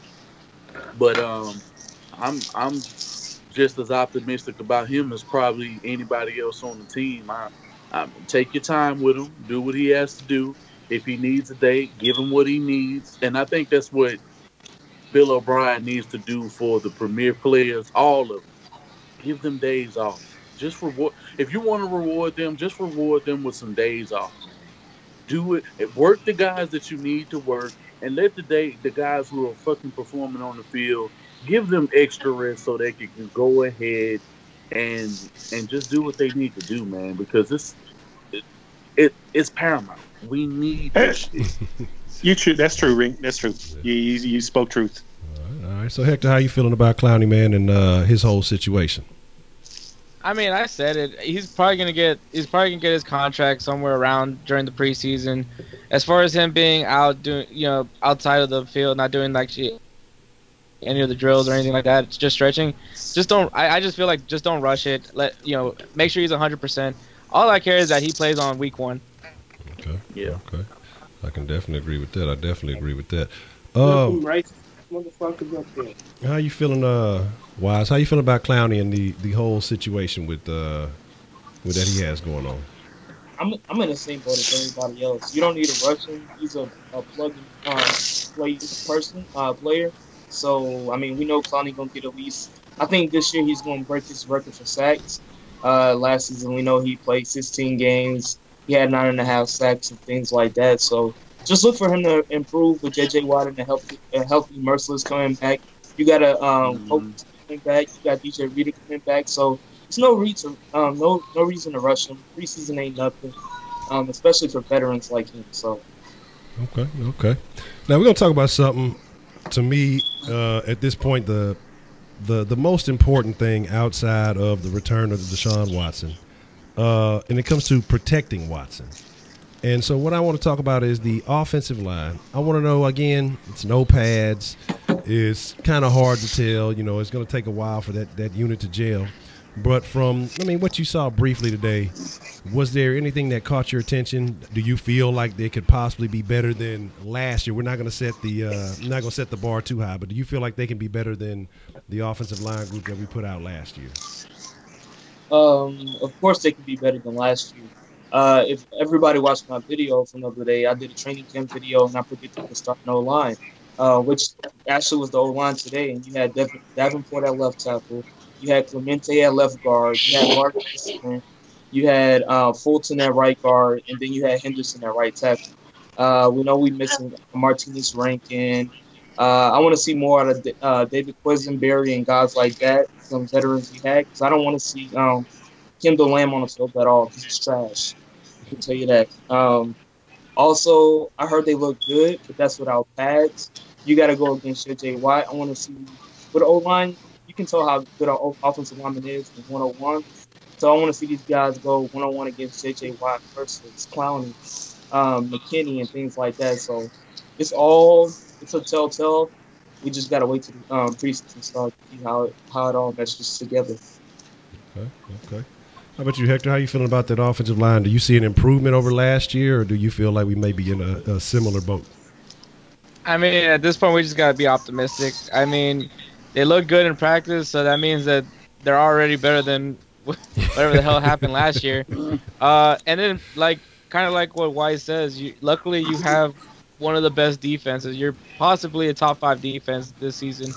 But I'm just as optimistic about him as probably anybody else on the team. I take your time with him. Do what he has to do. If he needs a day, give him what he needs. And I think that's what Bill O'Brien needs to do for the premier players, all of them. Give them days off. Just reward. If you want to reward them, just reward them with some days off. Do it. Work the guys that you need to work, and let the guys who are fucking performing on the field, give them extra rest so they can go ahead and just do what they need to do, man. Because it's paramount. We need this shit. That's true, Ring. That's true. You spoke truth. All right. So Hector, how you feeling about Clowney, man, and his whole situation? I mean, I said it. He's probably gonna get his contract somewhere around during the preseason. As far as him being out doing, outside of the field, not doing like any of the drills or anything like that, it's just stretching. Just don't. I just feel like just don't rush it. Make sure he's 100%. All I care is that he plays on week 1. Okay. Yeah. Okay. I can definitely agree with that. Right, motherfuckers up there. How you feeling, Wise? How you feeling about Clowney and the whole situation with that he has going on? I'm in the same boat as everybody else. You don't need to rush him. He's a plug-and-play player. So I mean, we know Clowney gonna get at least. I think this year he's gonna break his record for sacks. Last season we know he played 16 games. He had 9.5 sacks and things like that. So just look for him to improve with J.J. Watt and a healthy Merciless coming back. You got Hope coming back. You got DJ Reader coming back. So there's no reason to rush him. Preseason ain't nothing, especially for veterans like him. So okay. Now we're gonna talk about something. To me, at this point, the most important thing outside of the return of Deshaun Watson, and it comes to protecting Watson. And so what I want to talk about is the offensive line. I want to know, again, it's no pads. It's kind of hard to tell. It's going to take a while for that unit to gel. But what you saw briefly today, was there anything that caught your attention? Do you feel like they could possibly be better than last year? We're not going to set the bar too high, but do you feel like they can be better than the offensive line group that we put out last year? Of course they can be better than last year. If everybody watched my video from the other day, I did a training camp video and I predicted the starting O-line, which actually was the O-line today. And you had Davenport at left tackle, you had Clemente at left guard, you had Marcus, you had Fulton at right guard, and then you had Henderson at right tackle. We know we're missing Martinez Rankin, I want to see more out of David Quisenberry and guys like that, some veterans we had, because I don't want to see Kendall Lamb on the field at all. He's trash. I can tell you that. Also, I heard they look good, but that's without pads. You got to go against J.J. Watt. I want to see with the O-line, you can tell how good our offensive lineman is with 101. So I want to see these guys go 1-on-1 against J.J. Watt versus Clowney, McKinney, and things like that. So it's a telltale. We just got to wait till the preseason start to see how it all meshes together. Okay. How about you, Hector? How you feeling about that offensive line? Do you see an improvement over last year, or do you feel like we may be in a similar boat? I mean, at this point, we just got to be optimistic. I mean, they look good in practice, so that means that they're already better than whatever the hell happened last year. And then, kind of like what Wise says, luckily you have one of the best defenses. You're possibly a top 5 defense this season.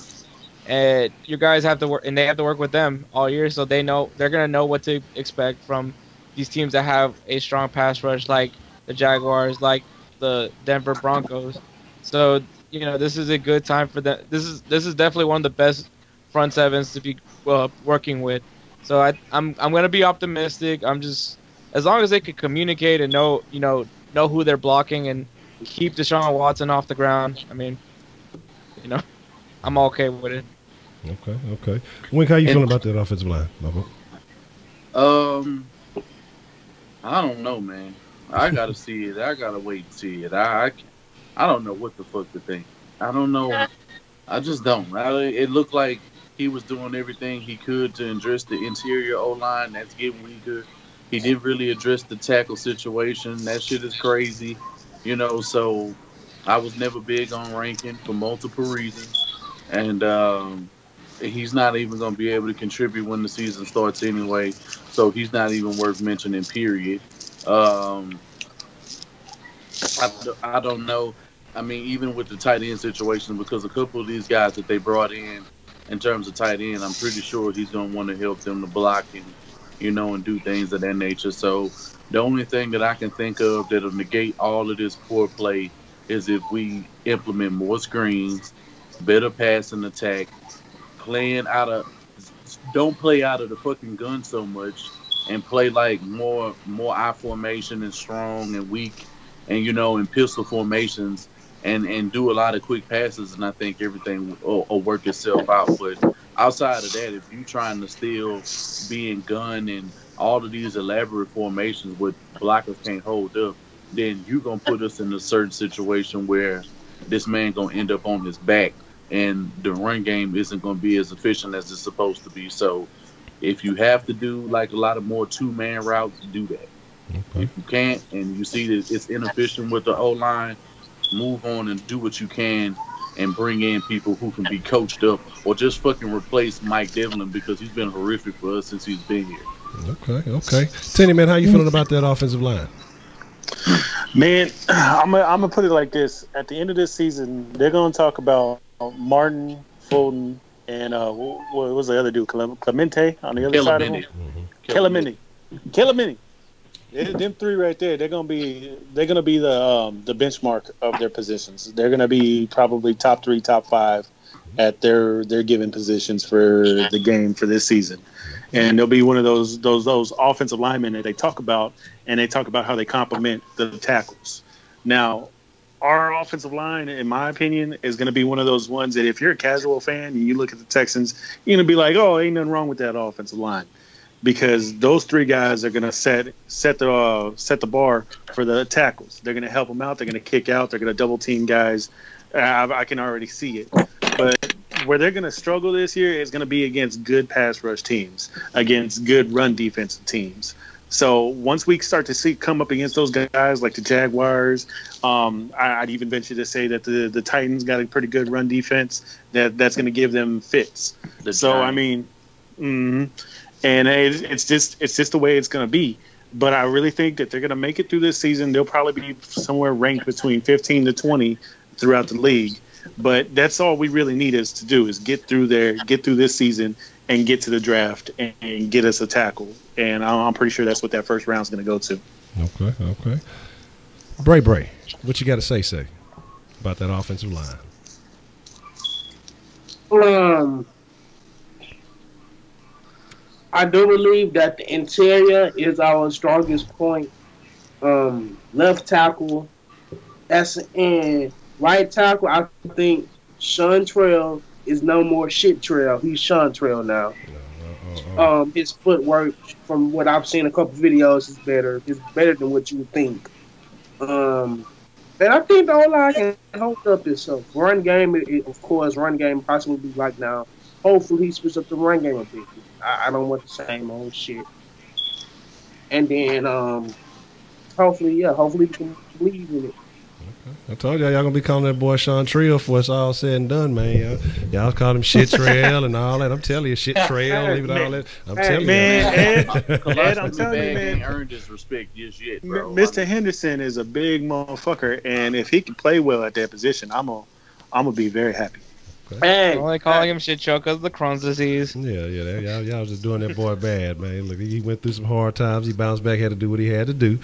And your guys have to work, and they have to work with them all year, so they're gonna know what to expect from these teams that have a strong pass rush, like the Jaguars, like the Denver Broncos. So this is a good time for them. This is definitely one of the best front sevens to be working with. So I'm gonna be optimistic. I'm just, as long as they can communicate and know who they're blocking and keep Deshaun Watson off the ground. I mean, I'm okay with it. Okay. Wink, how you feeling about that offensive line, Bubba? I don't know, man. I gotta see it. I gotta wait and see it. I don't know what the fuck to think. I don't know. I just don't. It looked like he was doing everything he could to address the interior O-line. That's getting weaker. He didn't really address the tackle situation. That shit is crazy. So I was never big on ranking for multiple reasons. And he's not even going to be able to contribute when the season starts anyway. So he's not even worth mentioning, period. I don't know. I mean, even with the tight end situation, because a couple of these guys that they brought in terms of tight end, I'm pretty sure he's going to want to help them to block and, and do things of that nature. So the only thing that I can think of that'll negate all of this poor play is if we implement more screens, better passing attack, don't play out of the fucking gun so much, and play like more I formation and strong and weak, and and pistol formations, and do a lot of quick passes, and I think everything will work itself out. But outside of that, if you're trying to still be in gun and all of these elaborate formations with blockers can't hold up, then you're gonna put us in a certain situation where this man gonna end up on his back, and the run game isn't going to be as efficient as it's supposed to be. So if you have to do like a lot of more 2-man routes, do that. Okay. If you can't, and you see that it's inefficient with the O-line, move on and do what you can and bring in people who can be coached up, or just fucking replace Mike Devlin, because he's been horrific for us since he's been here. Okay. Tenny, man, how you feeling about that offensive line? Man, I'm gonna put it like this. At the end of this season, they're going to talk about Martin, Fulton, and what was the other dude? Clemente on the other side of him. Kellamini. Them three right there. They're gonna be the benchmark of their positions. They're gonna be probably top 3, top 5 at their given positions for the game for this season. And they'll be one of those offensive linemen that they talk about, and they talk about how they complement the tackles. Now, our offensive line, in my opinion, is going to be one of those ones that if you're a casual fan and you look at the Texans, you're going to be like, oh, ain't nothing wrong with that offensive line. Because those 3 guys are going to set the bar for the tackles. They're going to help them out. They're going to kick out. They're going to double team guys. I can already see it. But where they're going to struggle this year is going to be against good pass rush teams, against good run defensive teams. So once we start to come up against those guys like the Jaguars, I'd even venture to say that the Titans got a pretty good run defense that's going to give them fits. I mean, and it's just the way it's going to be. But I really think that they're going to make it through this season. They'll probably be somewhere ranked between 15 to 20 throughout the league. But that's all we really need is to do is get through this season and get to the draft and get us a tackle. And I'm pretty sure that's what that first round is going to go to. Okay. Bray, what you got to say about that offensive line? I do believe that the interior is our strongest point. Left tackle, and right tackle. I think Sean Trail is no more shit Trail. He's Sean Trail now. His footwork, from what I've seen a couple videos, is better. It's better than what you would think. And I think the whole line can hold up itself. Run game, of course, run game possibly be like now. Hopefully he switches up the run game a bit. I don't want the same old shit. And then hopefully we can believe in it. I told y'all gonna be calling that boy Sean Trail for us all said and done, man. Y'all call him Shit Trail and all that. I'm telling you, Shit Trail, leave it all that. I'm telling you, Ed, I'm telling you, man. Ain't earned his respect just yet, bro. Mr. Henderson is a big motherfucker, and if he can play well at that position, I'm gonna be very happy. Hey, I'm only calling him shit show because of the Crohn's disease. Yeah, y'all just doing that boy bad, man. Look, he went through some hard times. He bounced back, had to do what he had to do.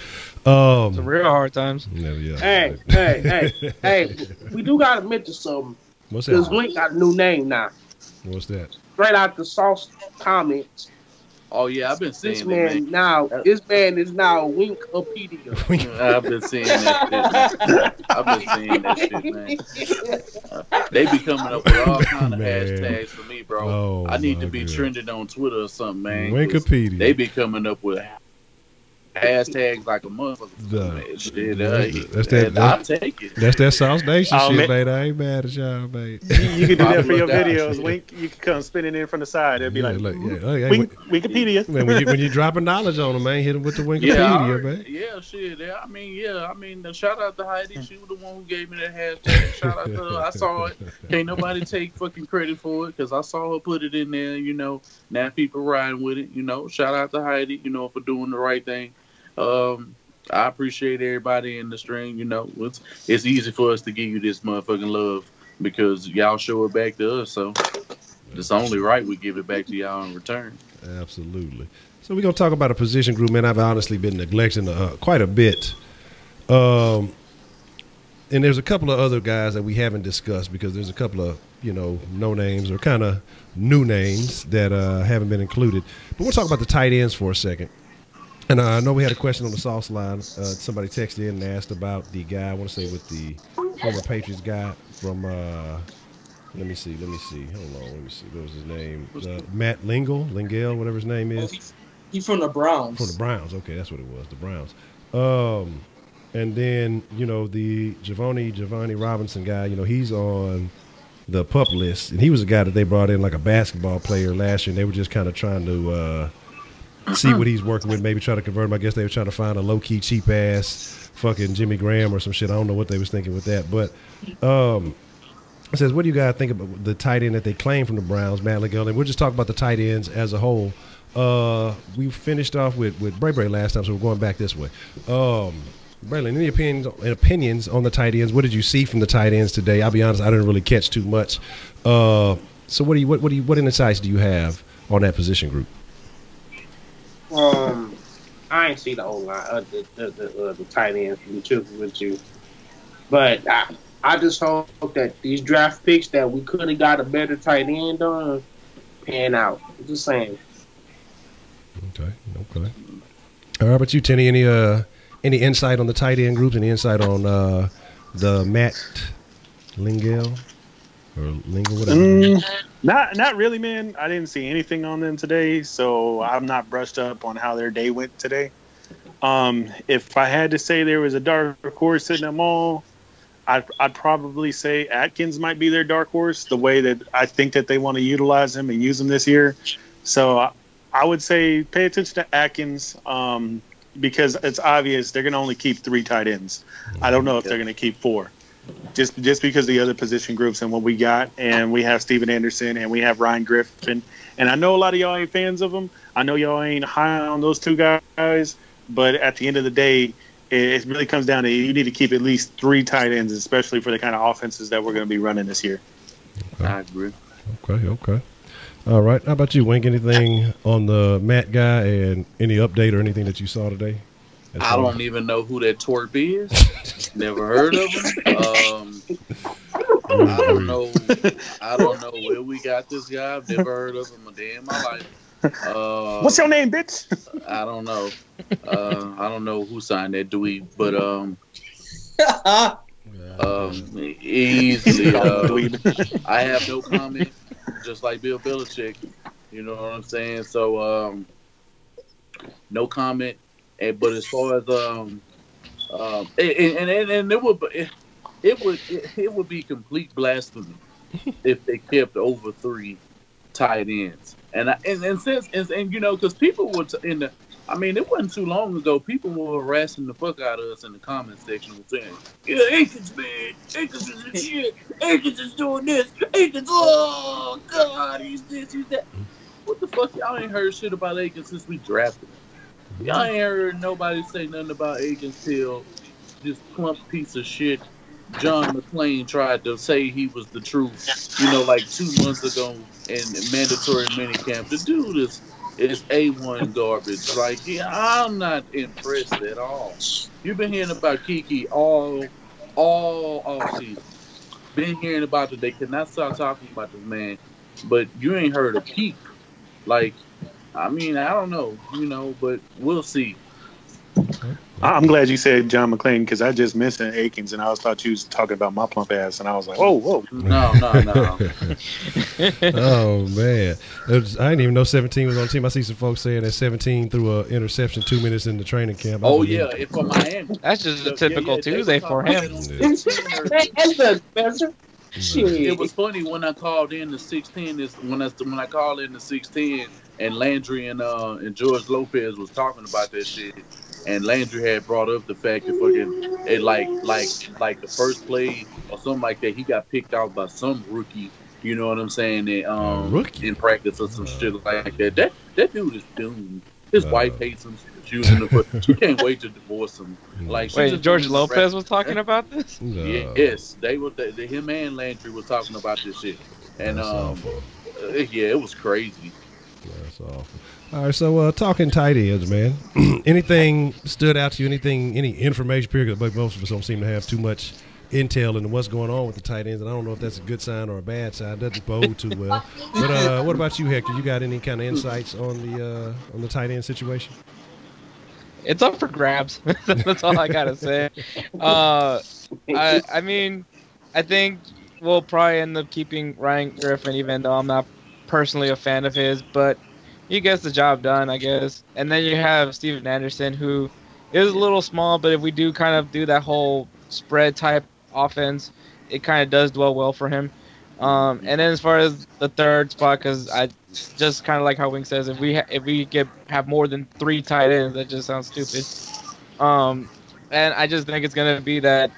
Some real hard times. Yeah. Hey, we do gotta mention something. What's that? Because Wink got a new name now. What's that? Straight out the Sauce comments. Oh yeah, I've been seeing this man now. This man is now Winkopedia. I've been seeing that shit, man. They be coming up with all kind of hashtags for me, bro. Oh, I need to be trending on Twitter or something, man. Winkopedia. They be coming up with hashtags like a motherfucker. Shit, I'll take it. That's that Sauce Nation shit, baby. I ain't mad at y'all, baby. You can do that for your videos. Wink, you can come spinning in from the side. It'll be Wikipedia. Man, when you dropping knowledge on them, man, hit them with the Wikipedia, man. Yeah, shit. I mean, shout out to Heidi. She was the one who gave me that hashtag. Shout out to her. I saw it. Can't nobody take fucking credit for it because I saw her put it in there. Now people riding with it. Shout out to Heidi. For doing the right thing. I appreciate everybody in the stream. It's easy for us to give you this motherfucking love because y'all show it back to us. So it's only right we give it back to y'all in return. Absolutely. So we're gonna talk about a position group, man. I've honestly been neglecting quite a bit. And there's a couple of other guys that we haven't discussed because there's a couple of no names or kind of new names that haven't been included. But we'll talk about the tight ends for a second. And I know we had a question on the sauce line. Somebody texted in and asked about the guy, I want to say with the former Patriots guy from, let me see. Hold on, let me see. What was his name? Matt Lingel, whatever his name is. He's from the Browns. From the Browns, okay, that's what it was, the Browns. And then, the Giovanni Robinson guy, he's on the PUP list. And he was a guy that they brought in like a basketball player last year. And they were just kind of trying to see what he's working with, maybe try to convert him. I guess they were trying to find a low-key, cheap-ass fucking Jimmy Graham or some shit. I don't know what they was thinking with that. But it says, what do you guys think about the tight end that they claim from the Browns, Matt Lingel? And we'll just talk about the tight ends as a whole. We finished off with Bray last time, so we're going back this way. Braylon, any opinions on the tight ends? What did you see from the tight ends today? I'll be honest, I didn't really catch too much. So what insights do you have on that position group? I ain't see the whole line the tight ends to be truthful with you, but I just hope that these draft picks that we could have got a better tight end on pan out. I'm just saying. Okay. All right, but you, Tenny, any insight on the tight end groups? Any insight on the Matt Lingel or Lingel, whatever? Not really, man. I didn't see anything on them today, so I'm not brushed up on how their day went today. If I had to say there was a dark horse in them all, I'd probably say Atkins might be their dark horse, the way that I think that they want to utilize him and use him this year. So I would say pay attention to Atkins because it's obvious they're going to only keep 3 tight ends. I don't know if they're going to keep 4. Just because the other position groups and what we got, and we have Steven Anderson and we have Ryan Griffin, and I know a lot of y'all ain't fans of them. I know y'all ain't high on those 2 guys, but at the end of the day, it really comes down to you need to keep at least 3 tight ends, especially for the kind of offenses that we're going to be running this year. Okay. I agree. Okay. All right. How about you, Wink? Anything on the Matt guy and any update or anything that you saw today? I don't even know who that twerp is. Never heard of him. I don't know. I don't know where we got this guy. I've never heard of him a day in my life. What's your name, bitch? I don't know. I don't know who signed that dweeb, but easily. I have no comment. Just like Bill Belichick, you know what I'm saying. So no comment. But as far as it would be complete blasphemy if they kept over 3 tight ends. And you know, because people were it wasn't too long ago. People were harassing the fuck out of us in the comment section, saying, "Yeah, Akins, man, Akins is a shit. Akins is doing this. Akins, oh God, he's this, he's that." What the fuck? Y'all ain't heard shit about Akins since we drafted him. Y'all ain't heard nobody say nothing about Akins till this plump piece of shit John McClain tried to say he was the truth, you know, like 2 months ago in mandatory minicamp. The dude is A1 garbage. Like, yeah, I'm not impressed at all. You've been hearing about Kiki all season. Been hearing about it. They cannot stop talking about this man, but you ain't heard a peep. Like, I mean, I don't know, you know, but we'll see. I'm glad you said John McClain because I just mentioned Akins and I thought you was talking about my plump ass and I was like, whoa. No. Oh man, I didn't even know 17 was on the team. I see some folks saying that 17 threw an interception 2 minutes into training camp. It's for Miami. That's just a typical Tuesday for him. It was funny when I called in the 610. When I called in the 610, and Landry and George Lopez was talking about that shit, and Landry had brought up the fact that fucking it like the first play or something like that, he got picked out by some rookie. You know what I'm saying? Rookie in practice or some shit like that. That dude is doomed. His wife hates him. She's using the she can't wait to divorce him. Like, wait, George Lopez was talking about this? No. Yes, they were. Him and Landry was talking about this shit, and yeah, it was crazy. That's awful. All right, so talking tight ends, man. Anything stood out to you? Any information? Period. But most of us don't seem to have too much intel into what's going on with the tight ends, and I don't know if that's a good sign or a bad sign. It doesn't bode too well. But what about you, Hector? You got any kind of insights on the tight end situation? It's up for grabs. That's all I gotta say. I mean, I think we'll probably end up keeping Ryan Griffin, even though I'm not personally a fan of his, but he gets the job done, I guess. And then you have Steven Anderson, who is a little small, but if we do kind of do that whole spread type offense, it kind of does dwell well for him. And then as far as the third spot, because I just kind of like how Wing says, if we have more than 3 tight ends, that just sounds stupid. And I just think it's gonna be that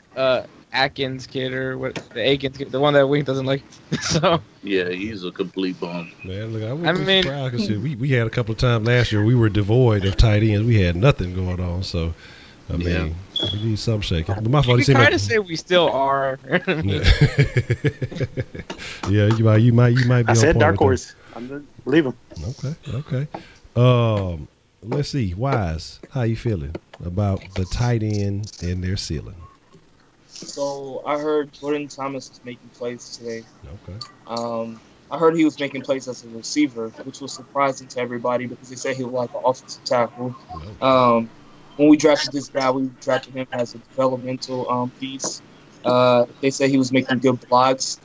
Atkins kid or what the Akins kid, the one that Wing doesn't like. So yeah, he's a complete bum. Man, look, I mean, surprised because we had a couple of times last year we were devoid of tight ends. We had nothing going on, so. I mean, we need some shaking. But my fault. You kind of say we still are. Yeah, you might be. I said dark horse. Leave him. Okay. Let's see. Wise, how you feeling about the tight end and their ceiling? So I heard Jordan Thomas was making plays today. Okay. I heard he was making plays as a receiver, which was surprising to everybody because they said he was like an offensive tackle. Okay. When we drafted this guy, we drafted him as a developmental piece. They said he was making good blocks.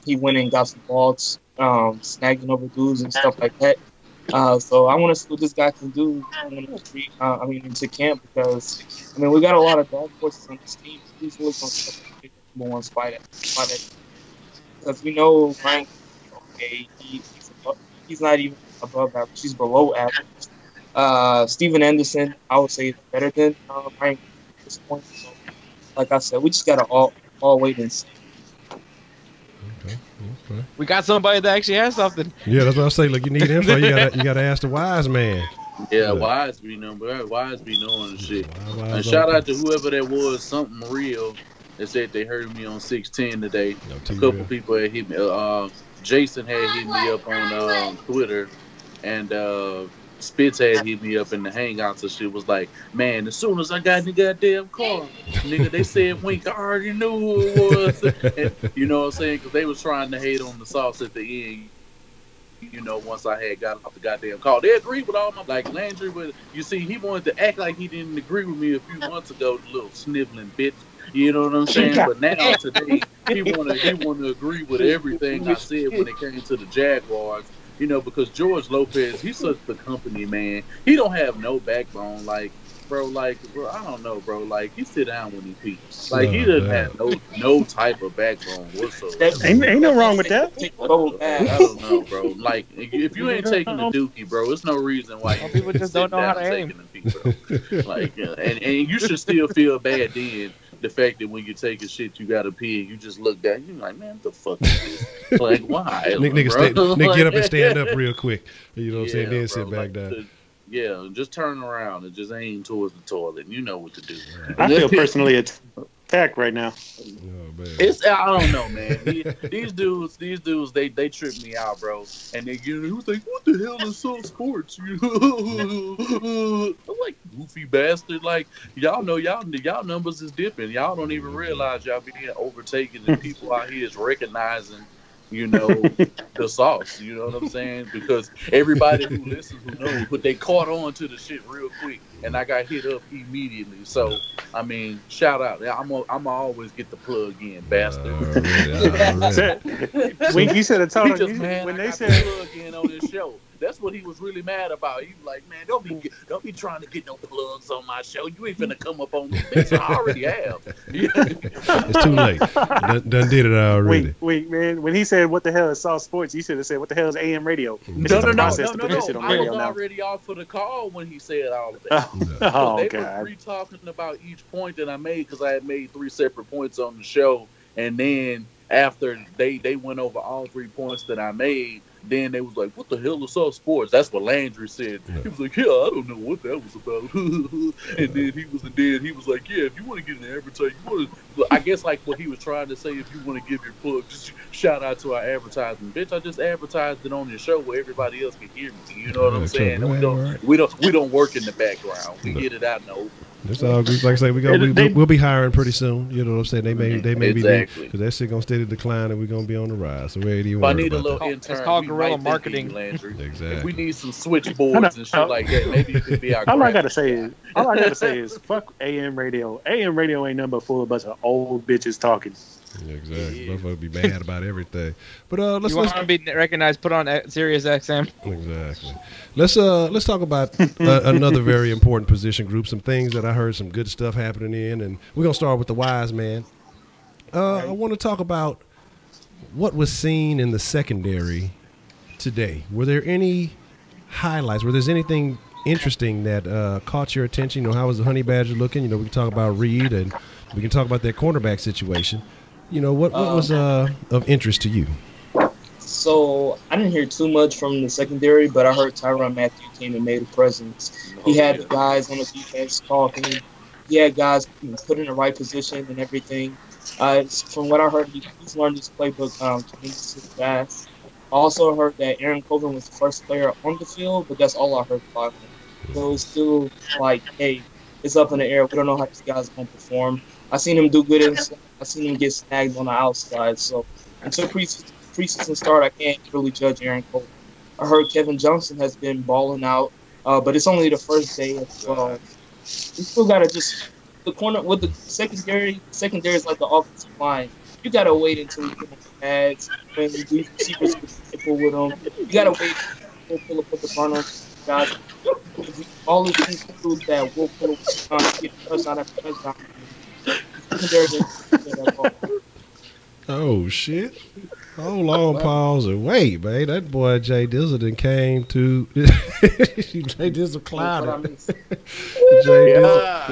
He went and got some balls, snagging over dudes and stuff like that. So I want to see what this guy can do into camp because, we got a lot of dark horses on this team. He's really going to pick number 1 spot at because we know Ryan, okay, he's not even above average. He's below average. Steven Anderson, I would say, is better than Ryan at this point. So, like I said, we just got to all wait and see. Okay. We got somebody that actually has something. Yeah, that's what I say. Look, you need info. You gotta ask the wise man. Yeah, Wise be knowing the shit. And shout out to whoever that was, something real. They said they heard me on 610 today. A couple people had hit me. Jason had hit me up on Twitter, and Spitz had hit me up in the hangouts and shit. Was like, man, as soon as I got in the goddamn car, nigga, they said Wink. I already knew who it was. And, you know what I'm saying? Because they was trying to hate on the sauce at the end. You know, once I had got off the goddamn call, they agreed with all my like Landry. But you see, he wanted to act like he didn't agree with me a few months ago. The little sniveling bitch. You know what I'm saying? But now today, he wanna agree with everything I said when it came to the Jaguars. You know, because George Lopez, he's such the company man. He don't have no backbone. Like, bro, I don't know, bro. Like, he sit down when he peaks. Like, he doesn't have no type of backbone whatsoever. Ain't no wrong with that. I don't know, bro. Like, if you ain't taking the dookie, bro, it's no reason why you people just don't know how to aim. Like, and you should still feel bad then. The fact that when you take a shit, you got to pee, and you just look down, you're like, man, what the fuck is this? Like, why? Nigga, get up and stand up real quick. You know what I'm saying? Then sit back down. Yeah, just turn around and just aim towards the toilet. You know what to do. I feel personally attacked right now. I don't know, man. These dudes, they trip me out, bro. And they get who's like, what the hell is Soul Sports? I'm like, goofy bastard. Like, y'all know y'all numbers is dipping. Y'all don't even realize y'all being overtaken and people out here is recognizing, you know, the sauce. You know what I'm saying? Because everybody who listens, who knows, but they caught on to the shit real quick, and I got hit up immediately. So, I mean, shout out. I'm always get the plug in, bastard. When you said a total, when they said plug in on this show. That's what he was really mad about. He was like, man, don't be trying to get no plugs on my show. You ain't finna come up on me, bitch. I already have. It's too late. Done did it already. Wait, man. When he said, what the hell is South Sports, you should have said, what the hell is AM radio? No. I was already off for the call when he said all of that. They were re-talking about each point that I made because I had made 3 separate points on the show. And then after they went over all 3 points that I made, then they was like, what the hell is South Sports? That's what Landry said. Yeah. He was like, yeah, I don't know what that was about. And then he was like, yeah, if you want to get an advertising, I guess like what he was trying to say, if you want to give your plug, just shout out to our advertising. Bitch, I just advertised it on your show where everybody else can hear me. You know what I'm saying? And we don't work in the background. We get it out in the open. It's all good. Like I say, we'll be hiring pretty soon. You know what I'm saying? They may exactly. Because that shit gonna steady decline, and we're gonna be on the rise. So where do you want? I need a little intern. It's called guerrilla marketing. Landry. Exactly. If we need some switchboards and shit like that, maybe you could be our. All I gotta say is, fuck AM radio. AM radio ain't nothing but full of a bunch of old bitches talking. Yeah, exactly. Motherfuckers be mad about everything. But let's to be recognized. Put on Sirius XM. Exactly. Let's talk about another very important position group. Some things that I heard some good stuff happening in, and we're gonna start with the wise man. I want to talk about what was seen in the secondary today. Were there any highlights? Were there anything interesting that caught your attention? You know, how was the Honey Badger looking? You know, we can talk about Reed, and we can talk about that cornerback situation. You know, what was of interest to you? So I didn't hear too much from the secondary, but I heard Tyrann Mathieu came and made a presence. He had the guys on the defense talking. He had guys put in the right position and everything. From what I heard, he's learned his playbook tremendously fast. I also heard that Aaron Colvin was the first player on the field, but that's all I heard about him. So it's still like, hey, it's up in the air. We don't know how these guys are going to perform. I seen him do good inside. I seen him get snagged on the outside. So until preseason start, I can't really judge Aaron Cole. I heard Kevin Johnson has been balling out, but it's only the first day as well. We still gotta just the corner with the secondary. Secondary is like the offensive line. You gotta wait until we put on the pads when the receivers pull with them. You gotta wait until put the front on guys. All these things prove that we'll put get touchdown after touchdown. Oh shit! Hold on, pause and wait, man. That boy Jay Dizzle done came to Jay Dizzle clouded.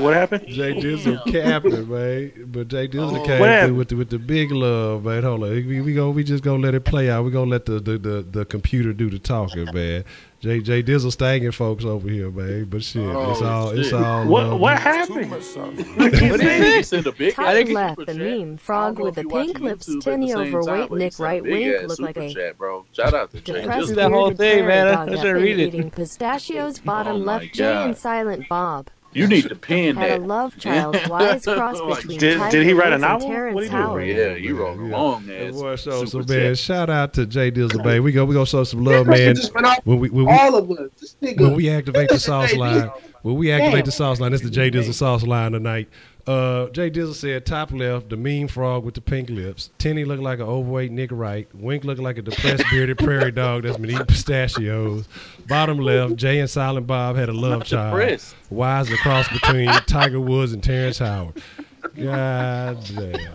What happened? Jay Dizzle captain, man. But Jay Dizzle came through with the big love, man. Hold on, we just gonna let it play out. We gonna let the computer do the talking, man. J Dizzle stanging folks over here, man. But shit, it's all. What happened? What did he Top left, the meme frog with the pink lips, tinny overweight, Nick right wink, look like a bro. Shout out to Jay. depressed that whole bearded thing, man. prairie I dog should that read been it. eating pistachios. Bottom Oh my left, Jay and God. Silent Bob. You need to pin Had a that. love child, wise cross between Did Tiger he write a Woods and novel? Terrence What he do? Howard. Yeah, you wrote a long ass. Boy, so super man, chat. shout out to J Dizzle, man. We gonna show some love, man. Just went off When we all of us. This nigga. when we activate the sauce line, Damn. the sauce line, it's the J Dizzle sauce line tonight. J Dizzle said top left, the mean frog with the pink lips. Tenny looked like an overweight Nick Wright. Wink looked like a depressed bearded prairie dog that's been eating pistachios. Bottom left, Jay and Silent Bob had a love Not child. depressed. Wise a cross between Tiger Woods and Terrence Howard. God damn.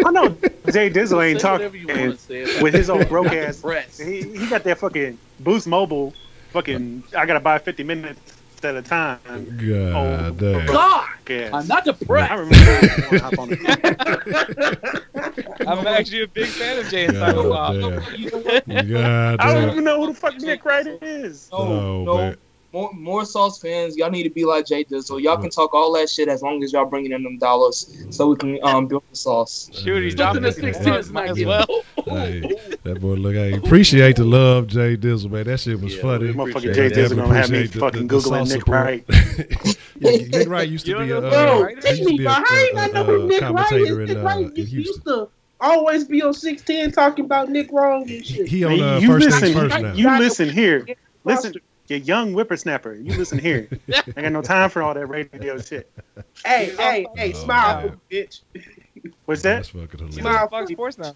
I know Jay Dizzle ain't Say whatever you talking wanna say about with his old broke ass. Depressed. He got that fucking Boost Mobile. Fucking, I gotta buy 50 minutes at a time. God damn. God, Yeah. I'm not I depressed. remember. Hop on it. I'm actually a big fan of Jay and Silent Bob. God I don't damn. even know who the fuck Nick Wright is. Oh, No, man. more Sauce fans, y'all need to be like Jay Dizzle. Y'all can talk all that shit as long as y'all bringing in them dollars so we can build the sauce. Shoot, he's dropping the 16 might as well. Hey, that boy look. I appreciate the love, Jay Dizzle, man. That shit was funny. Motherfucking Jay Dizzle gonna have me fucking Googling Nick Wright. Yeah, Nick Wright used to be a Bro, he take used to me be behind. I know who Nick Wright is. commentator Nick in Wright used Houston. to always be on 610 talking about Nick wrong and shit. He on You First listen, Things First now. you listen here. Listen, you young whippersnapper. You listen here. I got no time for all that radio shit. Hey, smile, man. bitch. What's That's that? fucking hilarious. Smile. Fox Sports now.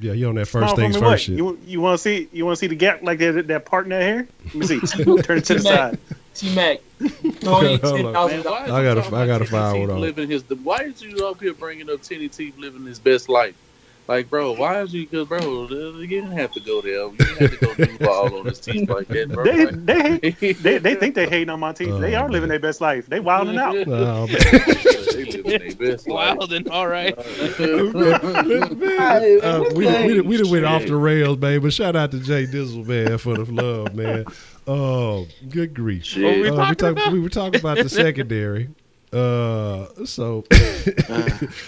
Yeah, he on that Smile First for Things me, First what? shit. You want to see the gap like that part in that hair? Let me see. Turn it to the side. T-Mac, Hold on. $10,000. I gotta find one on. Why is you up here bringing up Tenny Teeth living his best life? Like, bro, why is you? Because, bro, you didn't have to go there. You didn't have to go do ball on his teeth like that, bro. They think they hating on my teeth. They are living their best life. They wilding out. Oh, man. They living their best life. Wild and all right. We done went off the rails, man. But shout out to Jay Dizzle, man, for the love, man. Oh, good grief. Shit. We were talking about the secondary. So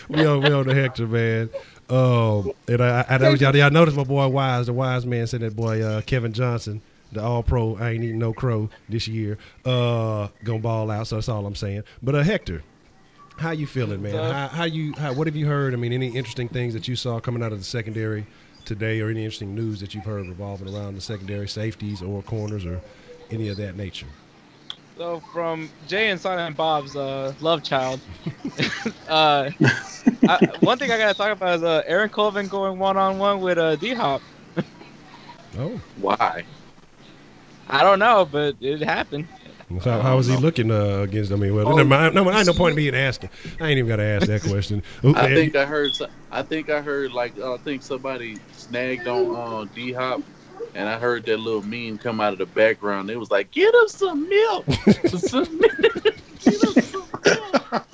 we on the Hector, man. And I know y'all noticed my boy Wise, the Wise man, said that boy Kevin Johnson, the All Pro, I ain't eating no crow this year. Gonna ball out. So that's all I'm saying. But Hector, how you feeling, man? What have you heard? I mean, any interesting things that you saw coming out of the secondary today, or any interesting news that you've heard revolving around the secondary, safeties or corners or any of that nature? So from Jay and Silent Bob's love child, one thing I gotta talk about is Aaron Colvin going one-on-one with D-Hop. Oh, Why? I don't know, but it happened. so how was he looking against? I mean, well, never mind. No, I ain't no point in me asking. I ain't even got to ask that question. I think I heard like I think somebody snagged on D-Hop, and I heard that little meme come out of the background. It was like, "Get him some milk." Some milk. Get him some milk.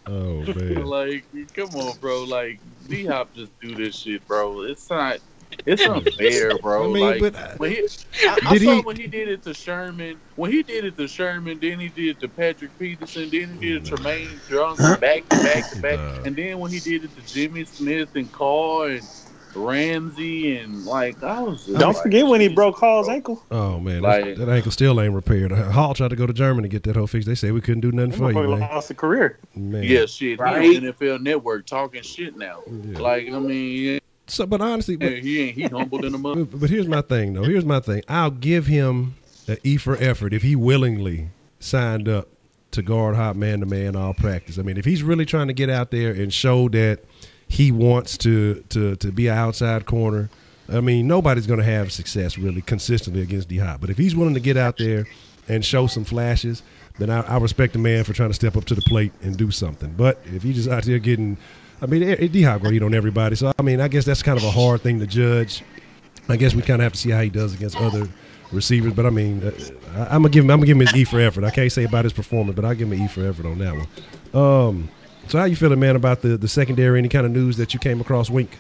Oh man, Like, come on, bro. Like, D-Hop just do this shit, bro. It's unfair, bro. I mean, like, but when I saw when he did it to Sherman. When he did it to Sherman, then he did it to Patrick Peterson, then he did it to Tremaine Johnson, back to back to back, and then when he did it to Jimmy Smith and Carr and Ramsey and like, I was just Don't like, forget when he broke Hall's ankle. oh man, Like- that ankle still ain't repaired. Hall tried to go to Germany to get that whole fixed. They said we couldn't do nothing He for you, man. lost a career. Man. Yeah, shit. Right. He on NFL Network talking shit now. Yeah. Like, I mean, So, but honestly, he humbled in the mud. but here's my thing, though. Here's my thing. I'll give him an E for effort if he willingly signed up to guard Hop man to man all practice. I mean, if he's really trying to get out there and show that he wants to be an outside corner, I mean, nobody's going to have success really consistently against D-Hop. But if he's willing to get out there and show some flashes, then I respect the man for trying to step up to the plate and do something. But if he's just out there getting – I mean, D-Hop going to eat on everybody. So, I mean, I guess that's kind of a hard thing to judge. I guess we kind of have to see how he does against other receivers. But, I mean, I'm going to give him his E for effort. I can't say about his performance, but I'll give him an E for effort on that one. So how you feeling, man, about the secondary? Any kind of news that you came across, Wink,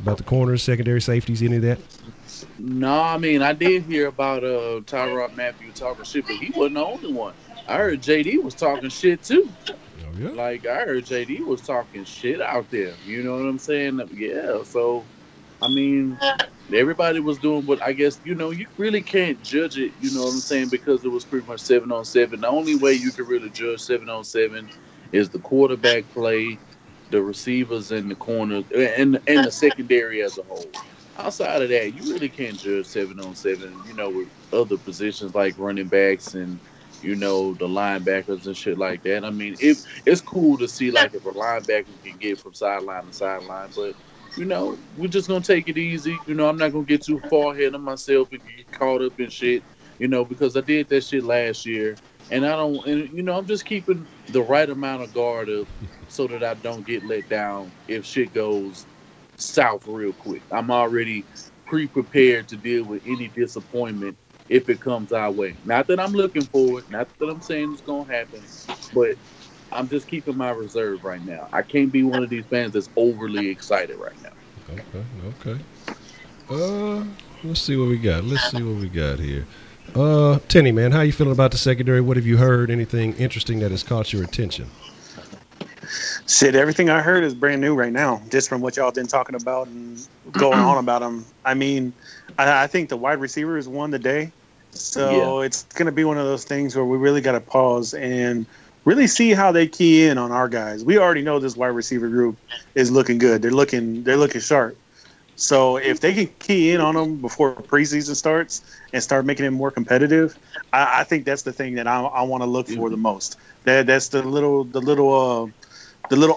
about the corners, secondary safeties, any of that? No, I mean I did hear about Tyrod Matthew talking shit, but he wasn't the only one. I heard JD was talking shit too. Oh yeah. Like I heard JD was talking shit out there. You know what I'm saying? Yeah. So, I mean, everybody was doing what I guess you really can't judge it. You know what I'm saying? Because it was pretty much 7-on-7. The only way you can really judge 7-on-7 is the quarterback play, the receivers and the corners, and the secondary as a whole. Outside of that, you really can't judge 7-on-7. With other positions like running backs and the linebackers and shit like that. I mean, it's cool to see like if a linebacker can get from sideline to sideline, but we're just gonna take it easy. I'm not gonna get too far ahead of myself and get caught up in shit. Because I did that shit last year, and I'm just keeping the right amount of guard up so that I don't get let down if shit goes south real quick. I'm already pre-prepared to deal with any disappointment if it comes our way. Not that I'm looking for it, not that I'm saying it's gonna happen, but I'm just keeping my reserve right now. I can't be one of these fans that's overly excited right now. Okay. Let's see what we got here. Tenny, man, how you feeling about the secondary? What have you heard? Anything interesting that has caught your attention? Shit, everything I heard is brand new right now, just from what y'all been talking about and going on about them. I mean, I think the wide receivers won the day. So It's going to be one of those things where we really got to pause and really see how they key in on our guys. We already know this wide receiver group is looking good. They're looking sharp. So if they can key in on them before preseason starts and start making it more competitive, I think that's the thing that I want to look for the most. That's the little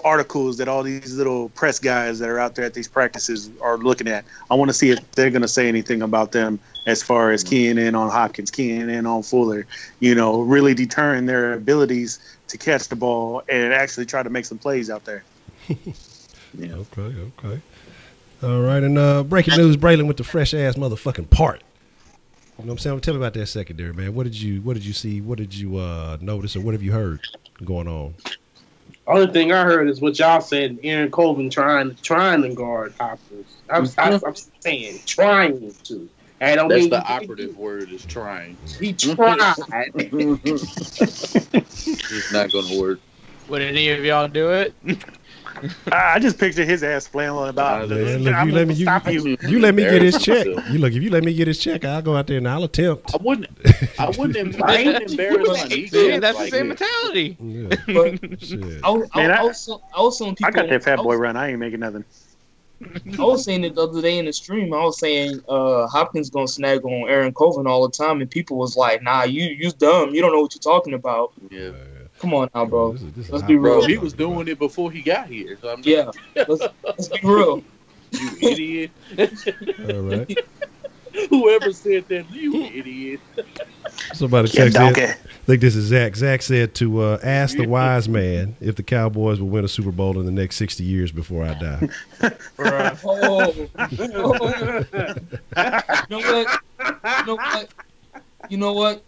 articles that all these little press guys that are out there at these practices are looking at. I want to see if they're going to say anything about them as far as keying in on Hopkins, keying in on Fuller, really deterring their abilities to catch the ball and actually try to make some plays out there. Yeah. Okay. All right, and breaking news, Braylon with the fresh-ass motherfucking part. You know what I'm saying? Tell me about that secondary, man. What did you see? What did you notice, or what have you heard going on? Only thing I heard is what y'all said. Aaron Colvin trying to guard Hopkins. I'm saying trying to. And that's the operative word is trying. He tried. It's not going to work. Would any of y'all do it? I just picture his ass flailing about. You let me get his check. If you let me get his check, I'll go out there and I'll attempt. I wouldn't embarrass my ego. That's the same mentality. Yeah. But I was telling people. I got that fat boy run. I ain't making nothing. I was saying it the other day in the stream. I was saying Hopkins gonna snag on Aaron Colvin all the time, and people was like, "Nah, you dumb. You don't know what you're talking about." Yeah. Come on now, bro. This let's be real. Bro, he was doing it before he got here. So let's be real. You idiot. All right. Whoever said that, you idiot. Somebody texted in. I think this is Zach. Zach said to ask the wise man if the Cowboys will win a Super Bowl in the next 60 years before I die. You know what?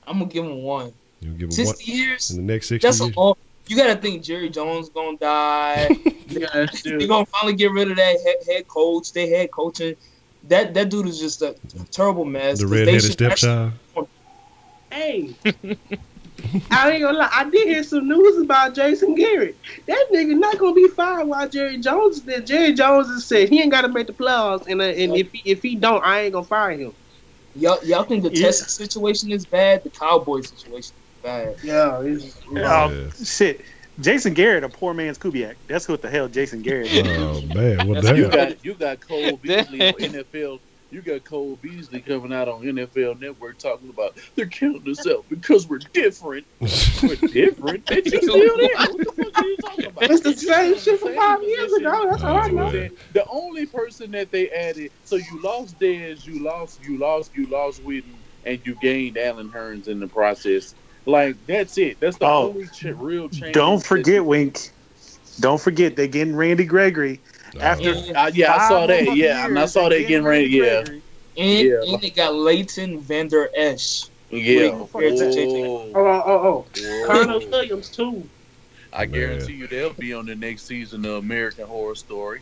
I'm going to give him one. You'll give him 60 years? In the next 60 years? That's a long. You got to think Jerry Jones going to die. They're going to finally get rid of that head coach. They head coaching. That dude is just a terrible mess. The redheaded stepchild. Hey, I ain't gonna lie. I did hear some news about Jason Garrett. That nigga not gonna be fired while Jerry Jones. Jerry Jones has said he ain't got to make the playoffs, and if he don't, I ain't gonna fire him. Y'all think the Texas situation is bad? The Cowboys situation is bad. Yeah. Shit. Jason Garrett, a poor man's Kubiak. That's what the hell Jason Garrett is. Oh man, well damn. You got Cole Beasley on NFL. You got Cole Beasley coming out on NFL Network talking about they're killing us out because we're different. We're different. Bitch, you still there? What the fuck are you talking about? It's the same shit from 5 years ago. That's all I know. The only person that they added, so you lost Dez, you lost Whedon, and you gained Allen Hurns in the process. Like, that's it. That's the only real change. Don't forget, Wink. Don't forget, they're getting Randy Gregory. After I saw that. Yeah, I saw that getting Randy. Yeah. And they got Leighton Vander Esch. Yeah. Oh. Connor Williams, too. I guarantee you they'll be on the next season of American Horror Story.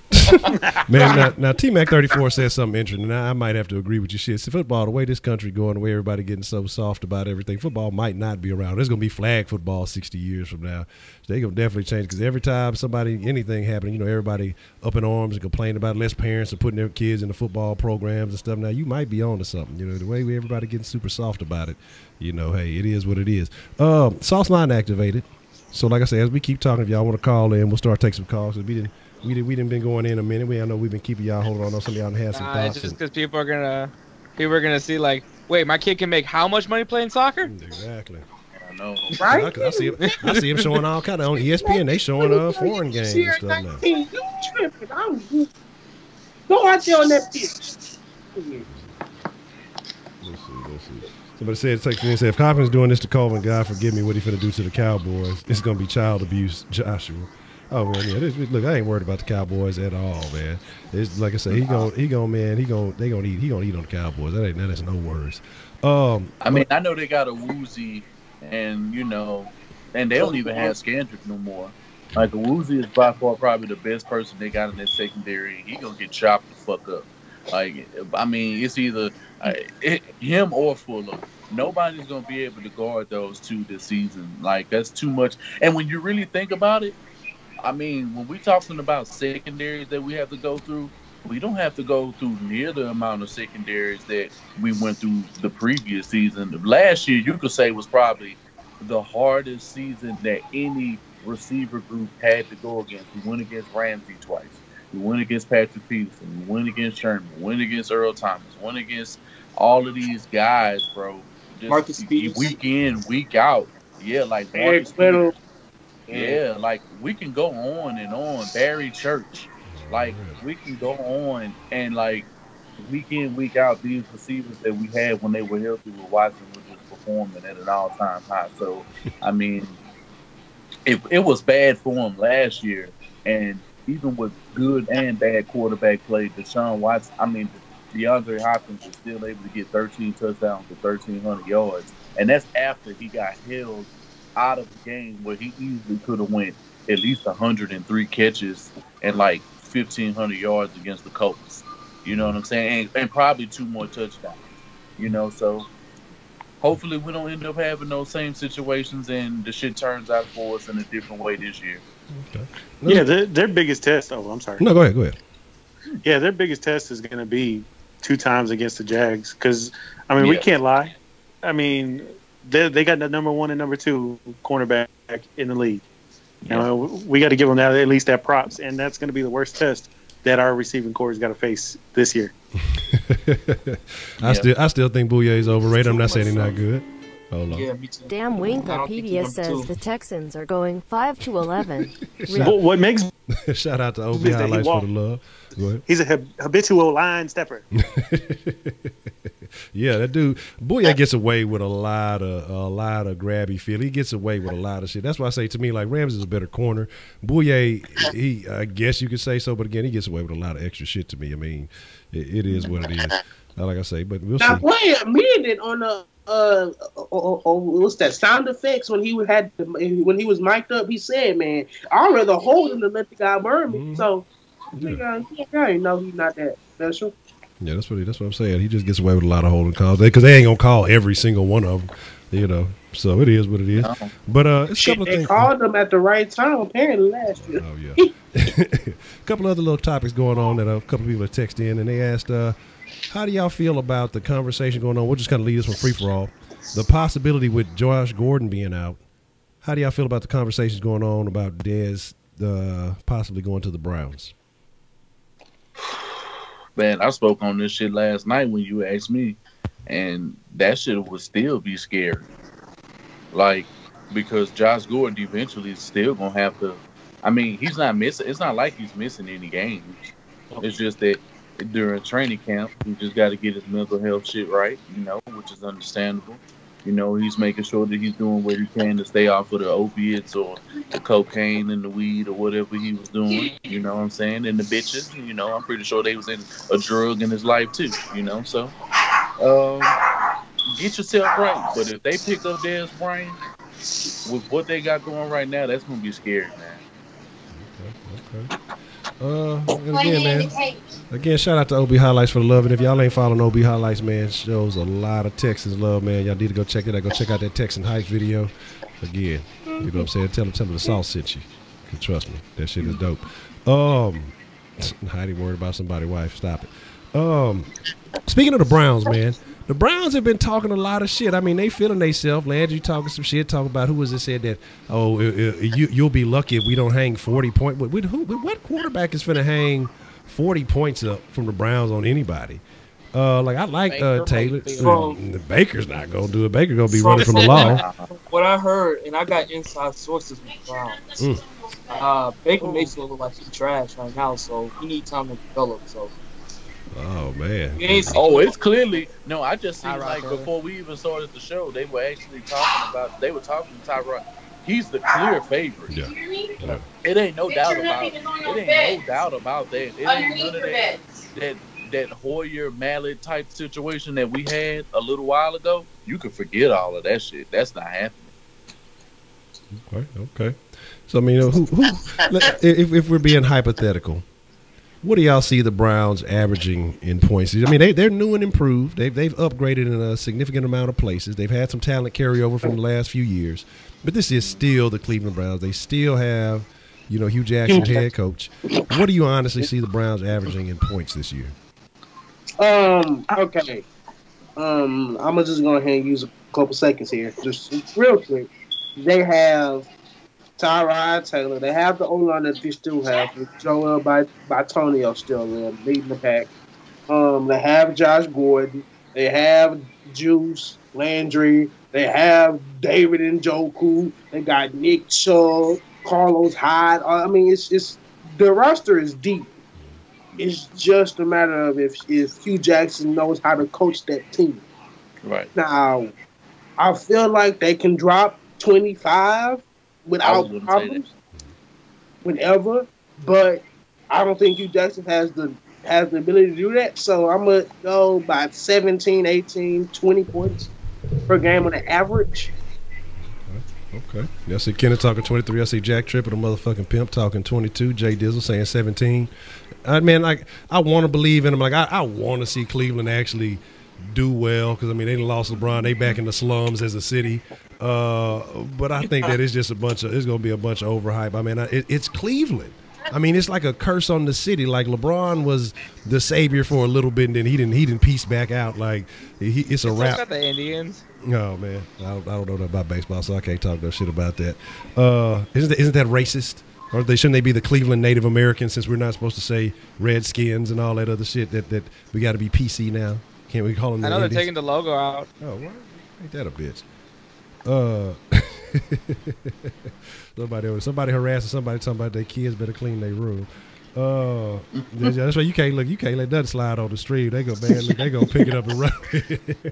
Man, now T-Mac 34 says something interesting. Now I might have to agree with you. Shit, see, football, the way this country going, the way everybody getting so soft about everything, football might not be around. There's gonna be flag football 60 years from now. They gonna definitely change because every time anything happening, you know, everybody up in arms and complaining about it. Less parents are putting their kids in the football programs and stuff. Now you might be on to something. You know, the way everybody getting super soft about it. You know, hey, it is what it is. Sauce line activated. So, like I said, as we keep talking, if y'all want to call in, we'll start taking some calls. We didn't been going in a minute. I know we've been keeping y'all holding on. I know some of y'all had some thoughts. It's just because people are gonna see like, wait, my kid can make how much money playing soccer? Exactly. I know, right? I see him showing all kind of on ESPN. They showing foreign games and stuff now. You tripping? Go out there on that pitch. Let's see. Somebody said, if Coppin's doing this to Colvin, God forgive me, what he finna do to the Cowboys? It's gonna be child abuse, Joshua. Oh man, yeah. Look, I ain't worried about the Cowboys at all, man. It's like I said, they gonna eat on the Cowboys. That's no words. I mean, I know they got a Woozy, and you know, and they don't even have Scandrick no more. Like a Woozy is by far probably the best person they got in their secondary. He gonna get chopped the fuck up. Like, I mean, it's either him or Fuller. Nobody's going to be able to guard those two this season. Like, that's too much. And when you really think about it, I mean, when we're talking about secondaries that we have to go through, we don't have to go through near the amount of secondaries that we went through the previous season. Last year, you could say was probably the hardest season that any receiver group had to go against. We went against Ramsey twice. We went against Patrick Peterson. We went against Sherman. We went against Earl Thomas. We went against all of these guys, bro. Just Marcus Peters. Week in, week out. Yeah, like Marcus Peters. Yeah, like we can go on and on. Barry Church. Like we can go on and like week in, week out, these receivers that we had when they were healthy with Watson were just performing at an all-time high. So, I mean, it was bad for him last year. And even with good and bad quarterback play, DeShaun Watson, DeAndre Hopkins was still able to get 13 touchdowns with 1,300 yards. And that's after he got held out of the game where he easily could have went at least 103 catches and like 1,500 yards against the Colts. You know what I'm saying? And probably 2 more touchdowns. You know, so hopefully we don't end up having those same situations and the shit turns out for us in a different way this year. Okay. Yeah, their biggest test. Oh, I'm sorry. No, go ahead. Yeah, their biggest test is going to be 2 times against the Jags because, I mean, we can't lie. I mean, they got the number 1 and number 2 cornerback in the league. You know, we got to give them that at least that props, and that's going to be the worst test that our receiving corps has got to face this year. I still think Bouye is overrated. I'm not saying he's not good. Hold on. Yeah, me too. Damn Wikipedia says the Texans are going 5-11. What makes shout out to OB Highlights for the love. Go ahead. He's a habitual line stepper. Yeah, that dude Bouye gets away with a lot of grabby feel. He gets away with a lot of shit. That's why I say to me, like, Rams is a better corner. Bouye, he I guess you could say so, but again, he gets away with a lot of extra shit to me. I mean, it is what it is. Like I say, but we'll see. Wait a minute on the what's that sound effects when he was mic'd up? He said, "Man, I'd rather hold him than let the guy burn me." Mm-hmm. So, I know he's not that special. Yeah, that's what I'm saying. He just gets away with a lot of holding calls because they ain't gonna call every single one of them, you know. So it is what it is. No. But it's a couple of things. They called them at the right time apparently last year. Oh yeah. A couple other little topics going on that a couple of people have texted in, and they asked, how do y'all feel about the conversation going on? We'll just kind of lead this from free for all. The possibility with Josh Gordon being out. How do y'all feel about the conversations going on about Dez possibly going to the Browns? Man, I spoke on this shit last night when you asked me, and that shit would still be scary. Like, because Josh Gordon eventually is still going to have to – I mean, he's not missing – it's not like he's missing any games. It's just that during training camp, he just got to get his mental health shit right, you know, which is understandable. You know, he's making sure that he's doing what he can to stay off of the opiates or the cocaine and the weed or whatever he was doing, you know what I'm saying? And the bitches, you know, I'm pretty sure they was in a drug in his life too, you know? So, get yourself right. But if they pick up Dez Bryant, with what they got going right now, that's gonna be scary, man. Okay. And again, man. Again, shout out to OB Highlights for the love. And if y'all ain't following OB Highlights, man, shows a lot of Texans love, man. Y'all need to go check it out. Go check out that Texan Heights video. Again, you know what I'm saying? Tell them the sauce sent you. Trust me, that shit is dope. Heidi worried about somebody's wife. Stop it. Speaking of the Browns, man, the Browns have been talking a lot of shit. I mean, they feeling themselves. Landry talking some shit, talking about who was it said that, you'll be lucky if we don't hang 40 points. What quarterback is finna hang 40 points up from the Browns on anybody? I like Taylor. The Baker's not gonna do it. Baker gonna be running from the law. What I heard, and I got inside sources with the Browns. Baker Mayfield look like he's trash right now, so he needs time to develop. So. Oh man. It's clearly no. I just seen before we even started the show, they were actually talking about. They were talking to Tyrod. He's the clear favorite. Yeah. It ain't no doubt about. It ain't no doubt about that. It ain't none of that Hoyer Mallet type situation that we had a little while ago. You could forget all of that shit. That's not happening. Okay. So I mean, if we're being hypothetical, what do y'all see the Browns averaging in points? I mean, they're new and improved. They've upgraded in a significant amount of places. They've had some talent carry over from the last few years, but this is still the Cleveland Browns. They still have, Hugh Jackson, head coach. What do you honestly see the Browns averaging in points this year? Okay. I'm just going ahead and use a couple seconds here, just real quick. They have Tyrod Taylor. They have the O-line that they still have with Joel Bitonio still there leading the pack. They have Josh Gordon. They have Juice Landry. They have David Njoku. They got Nick Chubb, Carlos Hyde. I mean, it's the roster is deep. It's just a matter of if Hugh Jackson knows how to coach that team. Right. Now, I feel like they can drop 25 without problems, whenever. But I don't think Hugh Jackson has the ability to do that. So I'm going to go by 17, 18, 20 points per game on the average. Okay. I see Kenneth talking 23. I see Jack Tripp and a motherfucking pimp talking 22. Jay Dizzle saying 17. I want to believe in them. I want to see Cleveland actually do well because, I mean, they done lost LeBron. They back in the slums as a city. But I think that it's just it's going to be a bunch of overhype. I mean, it's Cleveland. I mean, it's like a curse on the city. Like LeBron was the savior for a little bit, and then he didn't piece back out. Like it's a wrap. About the Indians. Oh man, I don't know nothing about baseball, so I can't talk no shit about that. Isn't that racist? Or shouldn't they be the Cleveland Native Americans since we're not supposed to say Redskins and all that other shit? That we got to be PC now. Can't we call them? I know they're taking the logo out. Oh, what? Ain't that a bitch? Somebody harassing somebody talking about their kids better clean their room. That's why you can't let that slide on the stream. They go pick it up and run.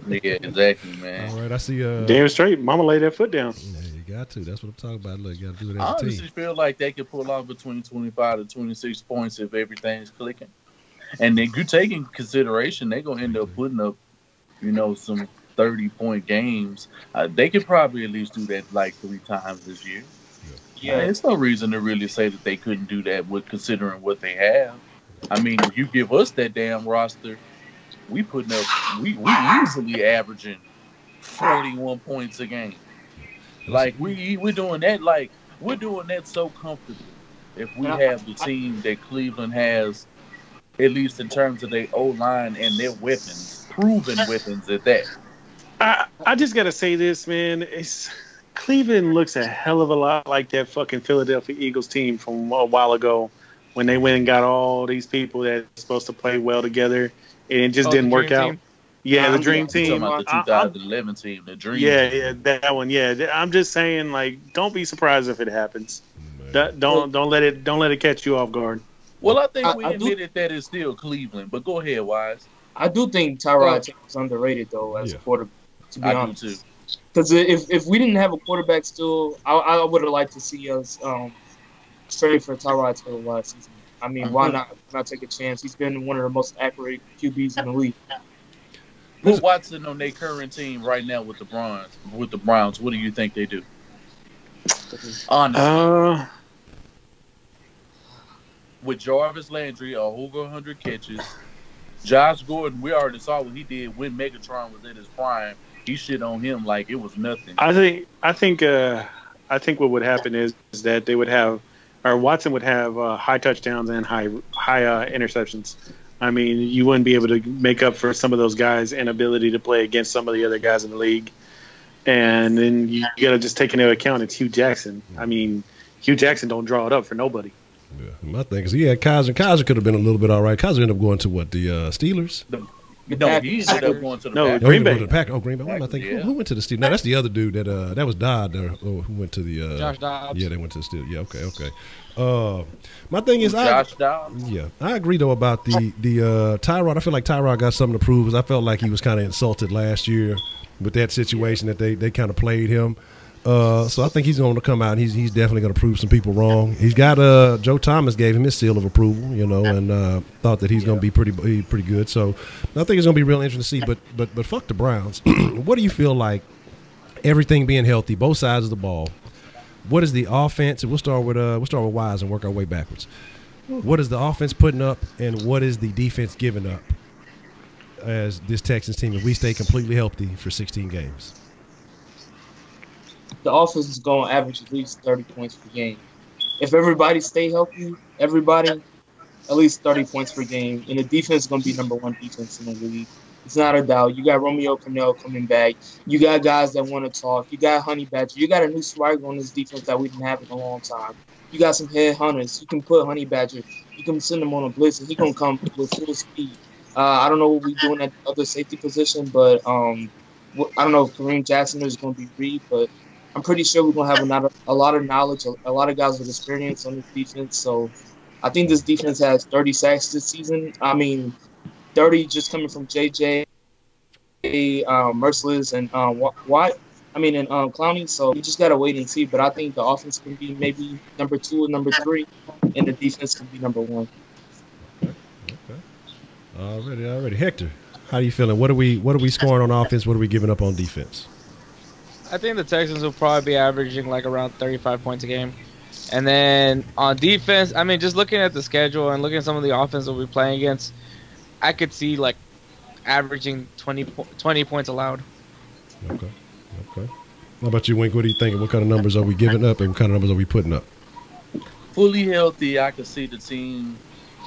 Yeah, exactly, man. All right, I see. Damn straight, mama lay that foot down. Yeah, you got to. That's what I'm talking about. Look, you got to do it as I a team. honestly feel like they could pull off between 25 to 26 points if everything's clicking. And then you take in consideration they're gonna end up putting up, some 30-point games. They could probably at least do that like 3 times this year. Yeah, there's no reason to really say that they couldn't do that with considering what they have. I mean, if you give us that damn roster, we easily averaging 41 points a game. Like we're doing that. Like we're doing that so comfortably. If we have the team that Cleveland has, at least in terms of their O-line and their weapons, proven weapons at that. I just gotta say this, man. Cleveland looks a hell of a lot like that fucking Philadelphia Eagles team from a while ago when they went and got all these people that are supposed to play well together and it just didn't work out. Yeah, the dream team. Talking about the 2011 team, the dream. Yeah, that one. Yeah, I'm just saying, like, don't be surprised if it happens. Don't let it catch you off guard. Well, I think we admitted that it's still Cleveland, but go ahead, Wise. I do think Tyrod Taylor is underrated though as a quarterback. To be honest, do too. Because if we didn't have a quarterback still, I would have liked to see us trade for Tyrod Taylor last season. I mean, why not take a chance? He's been one of the most accurate QBs in the league. Put Watson on their current team right now with the Browns. What do you think they do? Honestly. With Jarvis Landry, over 100 catches. Josh Gordon, we already saw what he did when Megatron was in his prime. He shit on him like it was nothing. I think what would happen is that they would have, or Watson would have high touchdowns and high interceptions. I mean, you wouldn't be able to make up for some of those guys' inability to play against some of the other guys in the league. And then you got to just take into account it's Hugh Jackson. I mean, Hugh Jackson don't draw it up for nobody. Yeah. My thing is, he had Kaiser. Kaiser could have been a little bit all right. Kaiser ended up going to what, the Steelers? No, he ended up going to the Packers. Green Bay. Oh, Green Bay. What am I thinking? Who went to the Steelers? No, that's the other dude that was Dodd. Who went to the Josh Dobbs. Yeah, they went to the Steelers. Yeah, okay. My thing is, Josh Dobbs. Yeah, I agree though about the Tyrod. I feel like Tyrod got something to prove. Because I felt like he was kind of insulted last year with that situation that they kind of played him. So I think he's going to come out and he's definitely going to prove some people wrong. He's got Joe Thomas gave him his seal of approval, and thought that he's going to be pretty good. So I think it's going to be real interesting to see. But fuck the Browns. What do you feel like? Everything being healthy, both sides of the ball. What is the offense? And we'll start with Wise and work our way backwards. What is the offense putting up, and what is the defense giving up as this Texans team if we stay completely healthy for 16 games? The offense is going to average at least 30 points per game. If everybody stay healthy, everybody at least 30 points per game, and the defense is going to be number one defense in the league. It's not a doubt. You got Romeo Cornell coming back. You got guys that want to talk. You got Honey Badger. You got a new swagger on this defense that we didn't have in a long time. You got some head hunters. You can put Honey Badger. You can send him on a blitz, and he's going to come with full speed. I don't know what we're doing at the other safety position, but I don't know if Kareem Jackson is going to be Reed, but I'm pretty sure we're going to have a lot of knowledge, a lot of guys with experience on this defense. So I think this defense has 30 sacks this season. I mean, 30 just coming from JJ, Merciless, and Watt. I mean, and Clowney. So you just got to wait and see. But I think the offense can be maybe number 2 or number 3, and the defense can be number 1. Okay. Already. Hector, how are you feeling? What are we scoring on offense? What are we giving up on defense? I think the Texans will probably be averaging like around 35 points a game. And then on defense, I mean, just looking at the schedule and looking at some of the offense that we're playing against, I could see like averaging 20 points allowed. Okay. How about you, Wink? What are you thinking? What kind of numbers are we giving up and what kind of numbers are we putting up? Fully healthy, I could see the team.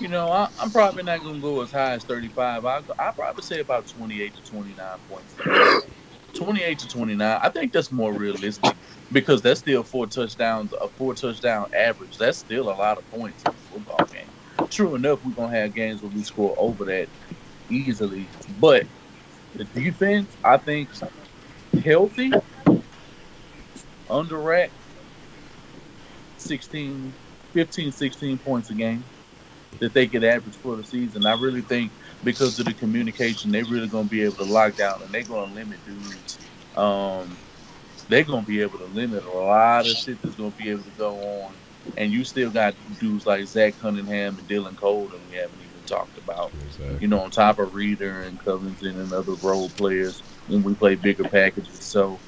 I'm probably not going to go as high as 35. I'll probably say about 28 to 29 points. 28 to 29. I think that's more realistic because that's still 4 touchdowns, a 4-touchdown average. That's still a lot of points in a football game. True enough, we're going to have games where we score over that easily. But the defense, I think, healthy, under rack, 15, 16 points a game that they could average for the season. I really think because of the communication, they're really going to be able to lock down, and they're going to limit dudes. They're going to be able to limit a lot of shit that's going to be able to go on. And you still got dudes like Zach Cunningham and Dylan Cole that we haven't even talked about. Exactly. On top of Reader and Covington and other role players when we play bigger packages. So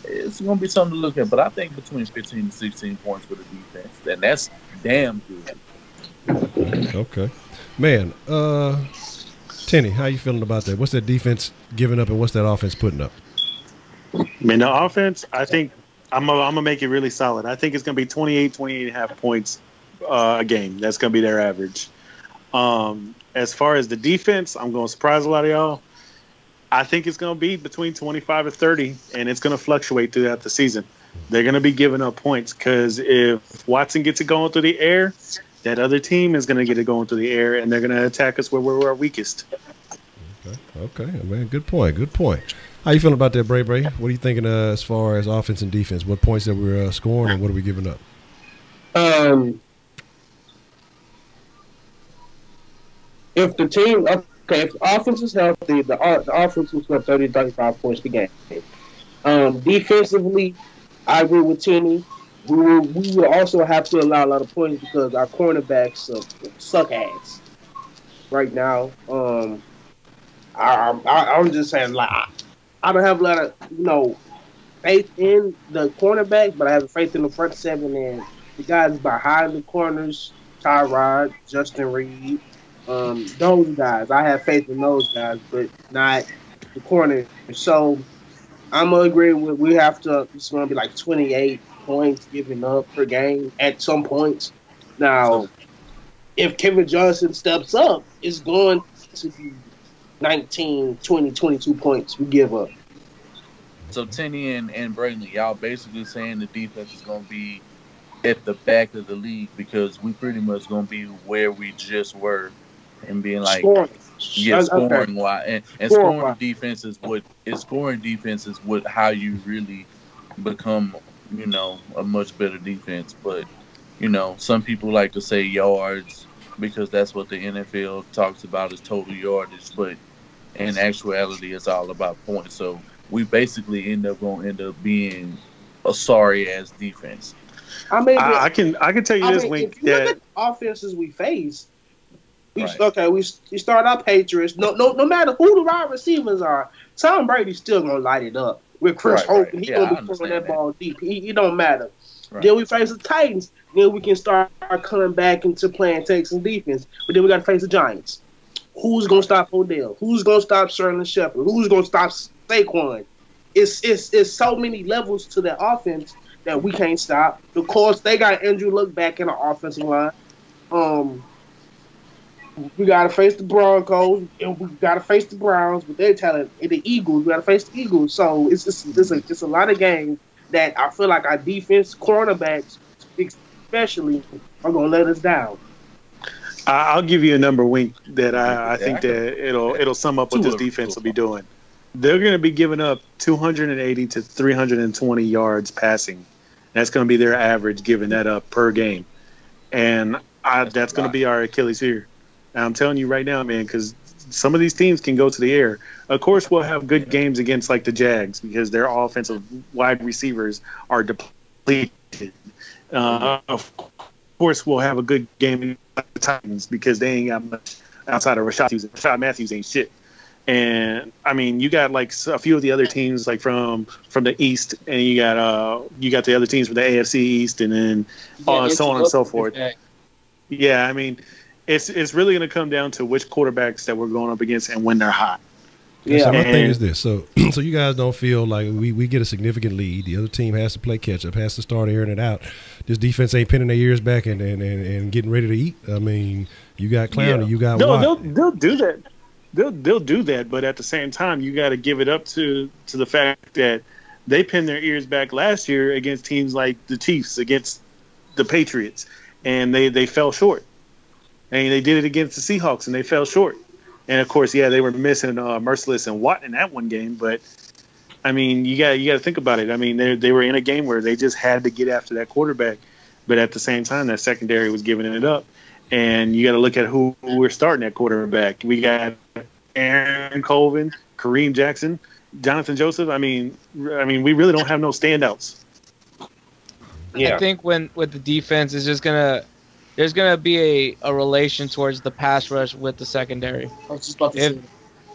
it's going to be something to look at. But I think between 15 and 16 points for the defense, and that's damn good. Okay. Man, Tenny, how you feeling about that? What's that defense giving up and what's that offense putting up? I mean, the offense, I think I'm going to make it really solid. I think it's going to be 28 and a half points a game. That's going to be their average. As far as the defense, I'm going to surprise a lot of y'all. I think it's going to be between 25 and 30, and it's going to fluctuate throughout the season. They're going to be giving up points because if Watson gets it going through the air, that other team is going to get it going through the air, and they're going to attack us where we're our weakest. Okay, man. Good point. How you feeling about that, Bray? What are you thinking as far as offense and defense? What points that we're scoring and what are we giving up? If the team, if the offense is healthy, the offense will score 30 to 35 points per game. Defensively, I agree with Tenny. We will also have to allow a lot of points because our cornerbacks suck ass right now. I'm just saying, like, I don't have a lot of, faith in the cornerback, but I have faith in the front seven and the guys behind the corners, Tyrod, Justin Reed, those guys. I have faith in those guys, but not the corner. So I'm gonna agree with we have to. It's gonna be like 28 points given up per game at some points. Now, if Kevin Johnson steps up, it's going to be 19, 20, 22 points we give up. So Tenny and Braylon, y'all basically saying the defense is going to be at the back of the league because we pretty much going to be where we just were and being like, Scoring. scoring wise, and scoring defense is what how you really become, a much better defense. But some people like to say yards because that's what the NFL talks about is total yardage, but in actuality, it's all about points. So we basically end up being a sorry ass defense. I mean, I can tell you this, Wink. If you look at the offenses we face, we start our Patriots. No matter who the wide receivers are, Tom Brady's still gonna light it up with Chris Hogan. He's gonna be throwing that ball deep. It don't matter. Right. Then we face the Titans. Then we can start coming back into playing Texans defense. But then we got to face the Giants. Who's gonna stop Odell? Who's gonna stop Sterling Shepard? Who's gonna stop Saquon? It's so many levels to that offense that we can't stop. Of course, they got Andrew Luck back in the offensive line. We gotta face the Broncos and we gotta face the Browns with their talent. And the Eagles, we gotta face the Eagles. So it's a lot of games that I feel like our defense, cornerbacks especially, are gonna let us down. I'll give you a number, Wink, that I think that it'll sum up what this defense will be doing. They're going to be giving up 280 to 320 yards passing. That's going to be their average, giving that up per game. And that's going to be our Achilles heel. And I'm telling you right now, man, because some of these teams can go to the air. Of course, we'll have good games against like the Jags because their offensive wide receivers are depleted. Of course, we'll have a good game against the Titans because they ain't got much outside of Rashad Matthews ain't shit. And I mean, you got like a few of the other teams like from the East, and you got the other teams from the AFC East, and then so on and so forth. Yeah, I mean, it's really going to come down to which quarterbacks that we're going up against and when they're hot. Yeah, so my thing is this. So you guys don't feel like we get a significant lead. The other team has to play catch up, has to start airing it out. This defense ain't pinning their ears back and getting ready to eat. I mean, you got Clowney, you got Watt. They'll do that. They'll do that, but at the same time, you got to give it up to the fact that they pinned their ears back last year against teams like the Chiefs, against the Patriots, and they fell short. And they did it against the Seahawks, and they fell short. And of course, they were missing Merciless and Watt in that one game. But I mean, you got to think about it. I mean, they were in a game where they just had to get after that quarterback, but at the same time, that secondary was giving it up. And you got to look at who we're starting at quarterback. We got Aaron Colvin, Kareem Jackson, Jonathan Joseph. I mean, we really don't have no standouts. Yeah. I think with the defense, is just there's gonna be a relation towards the pass rush with the secondary. I was just about to say.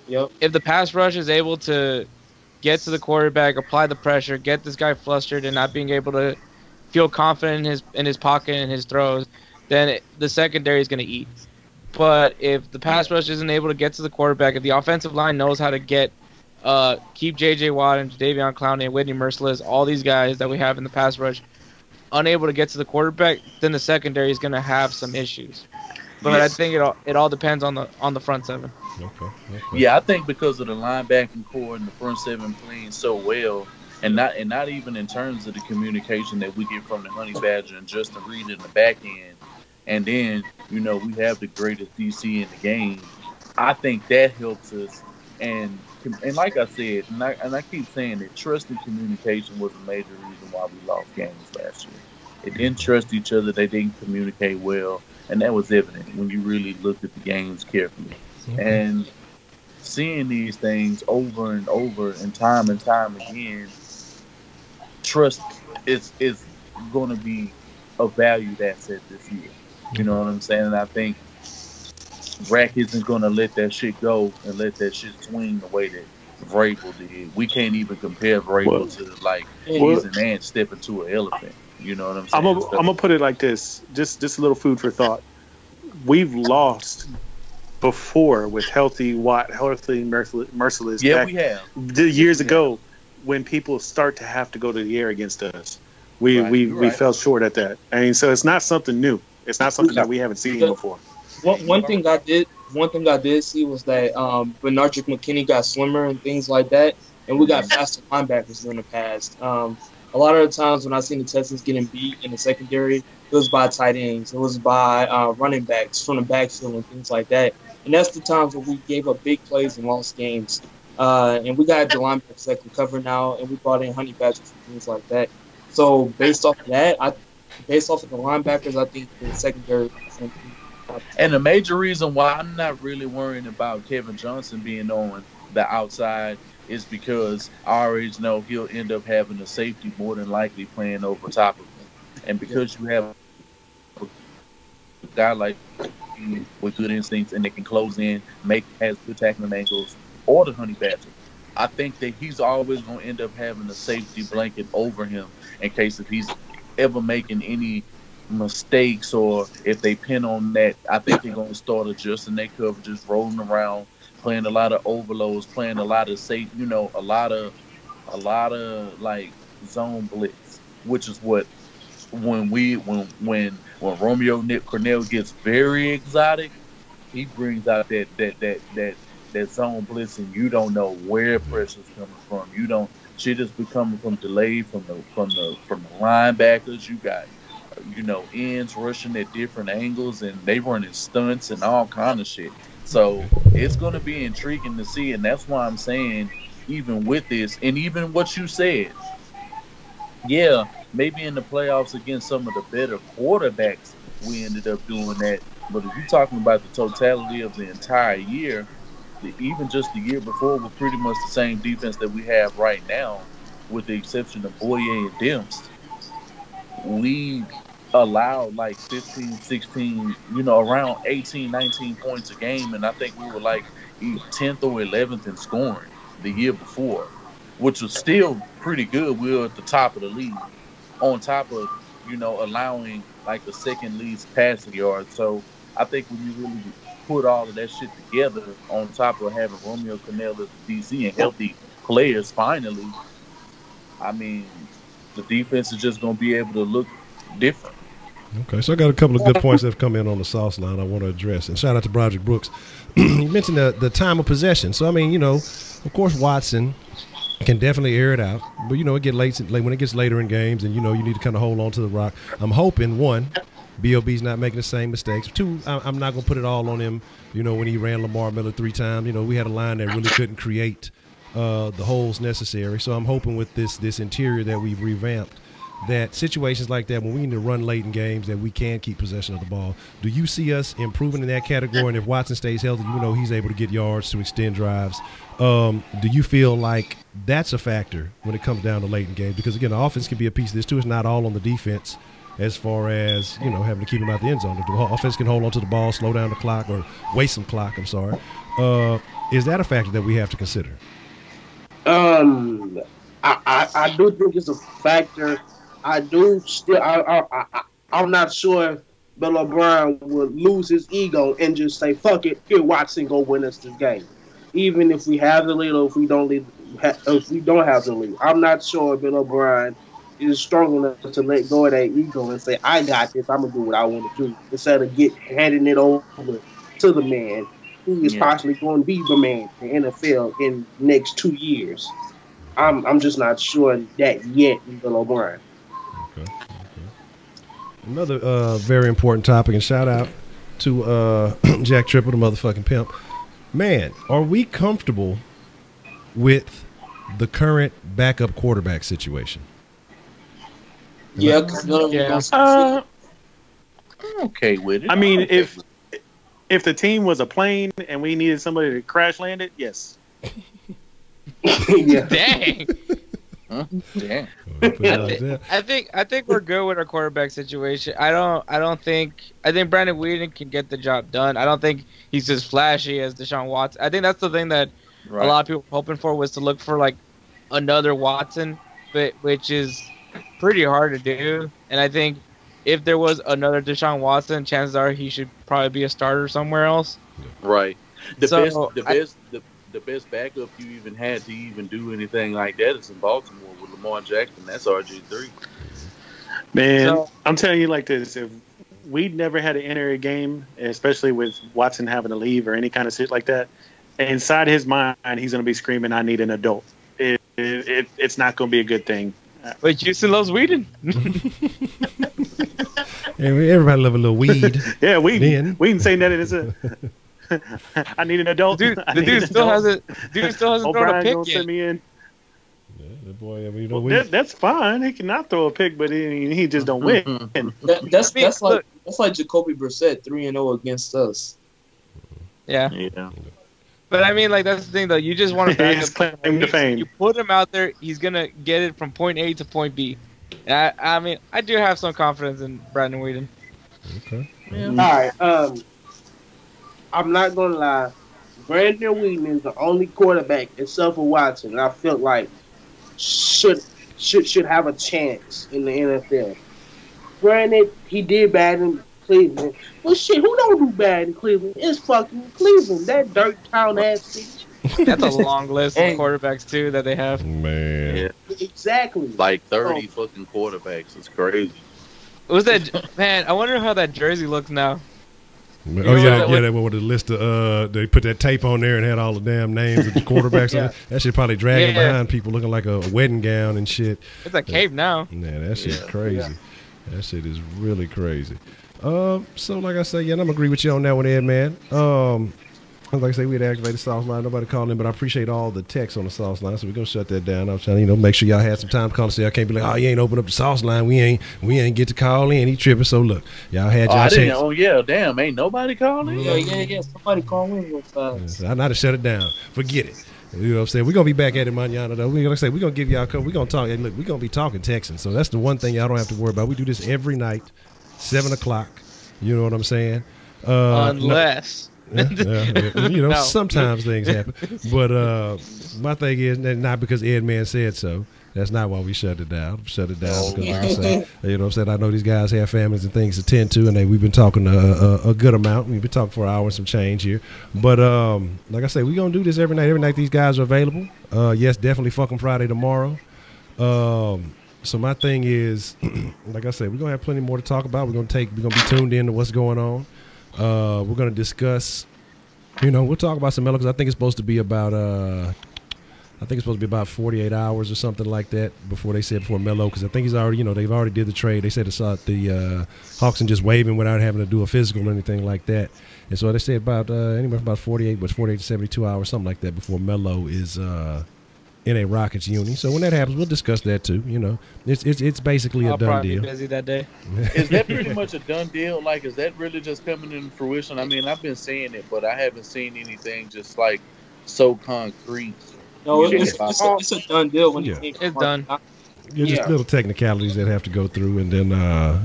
Yep. If the pass rush is able to get to the quarterback, apply the pressure, get this guy flustered, and not being able to feel confident in his pocket and his throws, then the secondary is going to eat. But if the pass rush isn't able to get to the quarterback, if the offensive line knows how to keep J.J. Watt and Jadeveon Clowney and Whitney Merciless, all these guys that we have in the pass rush, unable to get to the quarterback, then the secondary is going to have some issues. But I think it all depends on the front seven. Okay. Yeah, I think because of the linebacking core and the front seven playing so well, and not even in terms of the communication that we get from the Honey Badger and Justin Reed in the back end, and then we have the greatest DC in the game. I think that helps us. And like I said, and I keep saying that trust and communication was a major reason why we lost games last year. They didn't trust each other. They didn't communicate well, and that was evident when you really looked at the games carefully. Mm-hmm. And seeing these things over and over and time again, trust is going to be a valued asset this year. You know what I'm saying? And I think Rack isn't going to let that shit go and let that shit swing the way that Vrabel did. We can't even compare Vrabel to like he's an ant stepping to an elephant. You know what I'm saying? I'm gonna put it like this, just a little food for thought. We've lost before with healthy, merciless. Yeah, we have. Years ago, when people start to have to go to the air against us, we fell short at that. I mean, so it's not something new. It's not something that we haven't seen before. One thing I did see was that Benardrick McKinney got slimmer and things like that, and we got faster linebackers in the past. A lot of the times when I seen the Texans getting beat in the secondary, it was by tight ends, it was by running backs from the backfield and things like that. And that's the times where we gave up big plays and lost games. And we got the linebackers that can cover now, and we brought in Honey Badgers and things like that. So based off of that, based off of the linebackers, I think the secondary. And the major reason why I'm not really worrying about Kevin Johnson being on the outside is because I already know he'll end up having a safety more than likely playing over top of him. And because you have a guy like him with good instincts and they can close in, has good tackling angles, or the Honey Badger, I think that he's always going to end up having a safety blanket over him in case if he's ever making any mistakes or if they pin on that. I think they're going to start adjusting their coverages, rolling around, playing a lot of overloads, playing a lot of safe, a lot of like zone blitz, which is what when Romeo Nick Cornell gets very exotic, he brings out that zone blitz, and you don't know where pressure's coming from. Shit is becoming from delay from the linebackers. You got ends rushing at different angles, and they running stunts and all kind of shit. So it's going to be intriguing to see, and that's why I'm saying, even with this, and even what you said, yeah, maybe in the playoffs against some of the better quarterbacks, we ended up doing that. But if you're talking about the totality of the entire year, even just the year before was pretty much the same defense that we have right now, with the exception of Boye and Demps. We allowed like 15, 16, around 18, 19 points a game, and I think we were like 10th or 11th in scoring the year before, which was still pretty good. We were at the top of the league, on top of, allowing like the second least passing yards. So I think when you really put all of that shit together, on top of having Romeo Cornell as the DC and healthy players finally, I mean, the defense is just going to be able to look different. Okay, so I got a couple of good points that have come in on the sauce line I want to address. And shout out to Broderick Brooks. You mentioned the time of possession. So, I mean, of course, Watson can definitely air it out. But, it get late when it gets later in games, and, you need to kind of hold on to the rock. I'm hoping, one, B.O.B.'s not making the same mistakes. Two, I'm not going to put it all on him, when he ran Lamar Miller 3 times. We had a line that really couldn't create the holes necessary. So I'm hoping with this interior that we've revamped, that situations like that, when we need to run late in games, that we can keep possession of the ball. Do you see us improving in that category? And if Watson stays healthy, he's able to get yards to extend drives. Do you feel like that's a factor when it comes down to late in games? Because, again, the offense can be a piece of this too. It's not all on the defense as far as, having to keep him out the end zone. The offense can hold on to the ball, slow down the clock, or waste some clock, Is that a factor that we have to consider? I do think it's a factor. I'm not sure if Bill O'Brien would lose his ego and just say, fuck it, here, Watson, go win us this game. Even if we have the lead or if we don't have the lead. I'm not sure Bill O'Brien is strong enough to let go of that ego and say, I got this, I'm going to do what I want to do, instead of handing it over to the man who is possibly going to be the man in the NFL in the next 2 years. I'm just not sure that yet in Bill O'Brien. Okay. Another very important topic, and shout out to Jack Triple, the motherfucking pimp. Man, are we comfortable with the current backup quarterback situation? Yeah, because none of them. I'm okay with it. I mean, if the team was a plane and we needed somebody to crash land it, yes. Yeah. Dang. Huh? Damn. I think we're good with our quarterback situation. I think Brandon Whedon can get the job done. I don't think he's as flashy as Deshaun Watson. I think that's the thing that a lot of people were hoping for was to look for like another Watson, but which is pretty hard to do. And I think if there was another Deshaun Watson, chances are he should probably be a starter somewhere else. Right. The best backup you even had to even do anything like that is in Baltimore with Lamar Jackson. That's RG3. Man, so, I'm telling you like this: if we'd never had to enter a game, especially with Watson having to leave or any kind of shit like that, inside his mind, he's going to be screaming, "I need an adult." It's not going to be a good thing. But Houston loves weeding. Everybody love a little weed. Yeah, Whedon saying that it is a. I need an adult. The dude still hasn't thrown a pick yet. Send me in. Yeah, the boy, I mean, that's fine. He cannot throw a pick, but he just don't win. That's like Jacoby Brissett 3-0 against us. Yeah. But I mean, like that's the thing though. You just want to back up claim to fame. You put him out there, he's gonna get it from point A to point B. And I mean, I do have some confidence in Brandon Whedon. Okay. Yeah. All right. I'm not gonna lie. Brandon Whedon is the only quarterback, except for Watson, and I feel like should have a chance in the NFL. Granted, he did bad in Cleveland, but shit, who don't do bad in Cleveland? It's fucking Cleveland, that dirt town ass city. That's a long list of quarterbacks too that they have. Man, yeah. Exactly. Like 30 fucking quarterbacks. It's crazy. Was that man? I wonder how that jersey looks now. Oh yeah, that one with the list of they put that tape on there and had all the damn names of the quarterbacks. Yeah. That shit probably dragging behind people looking like a wedding gown and shit. It's a cape now. Man, that shit's crazy. Yeah. That shit is really crazy. So like I said, yeah, and I'm agree with you on that one, Ed, man. Like I say, we had activated sauce line. Nobody called in, but I appreciate all the texts on the sauce line. So we're gonna shut that down. I'm trying to, make sure y'all had some time to call and say I can't be like, oh, you ain't open up the sauce line. We ain't get to call in. He tripping. So look, y'all had y'all chance. Oh yeah, damn, ain't nobody calling in. Yeah. Somebody call in real fast. I know to shut it down. Forget it. You know what I'm saying? We're gonna be back at it manana though. We're gonna give y'all we're gonna talk. And look, we're gonna be talking Texans. So that's the one thing y'all don't have to worry about. We do this every night, 7 o'clock. You know what I'm saying? Unless. Sometimes things happen. But my thing is, not because Ed Man said so. That's not why we shut it down. Because I say, you know what I'm saying? I know these guys have families and things to tend to, and we've been talking a good amount. We've been talking for an hour and some change here. But like I say, we're going to do this every night. Every night these guys are available. Yes, definitely fucking Friday tomorrow. So my thing is, like I said, we're going to have plenty more to talk about. We're going to be tuned in to what's going on. We're going to discuss, we'll talk about some Melo because I think it's supposed to be about 48 hours or something like that before Melo, because I think he's already, they've already did the trade. They said the Hawks and just waving without having to do a physical or anything like that. And so they said about anywhere from about 48 to 72 hours, something like that, before Melo is in a Rockets uni. So when that happens, we'll discuss that too. It's basically a done deal. I'll be busy that day. Is that pretty much a done deal? Like, is that really just coming into fruition? I mean, I've been seeing it, but I haven't seen anything just like so concrete. No, it's a done deal when it's done. Just little technicalities that have to go through, and then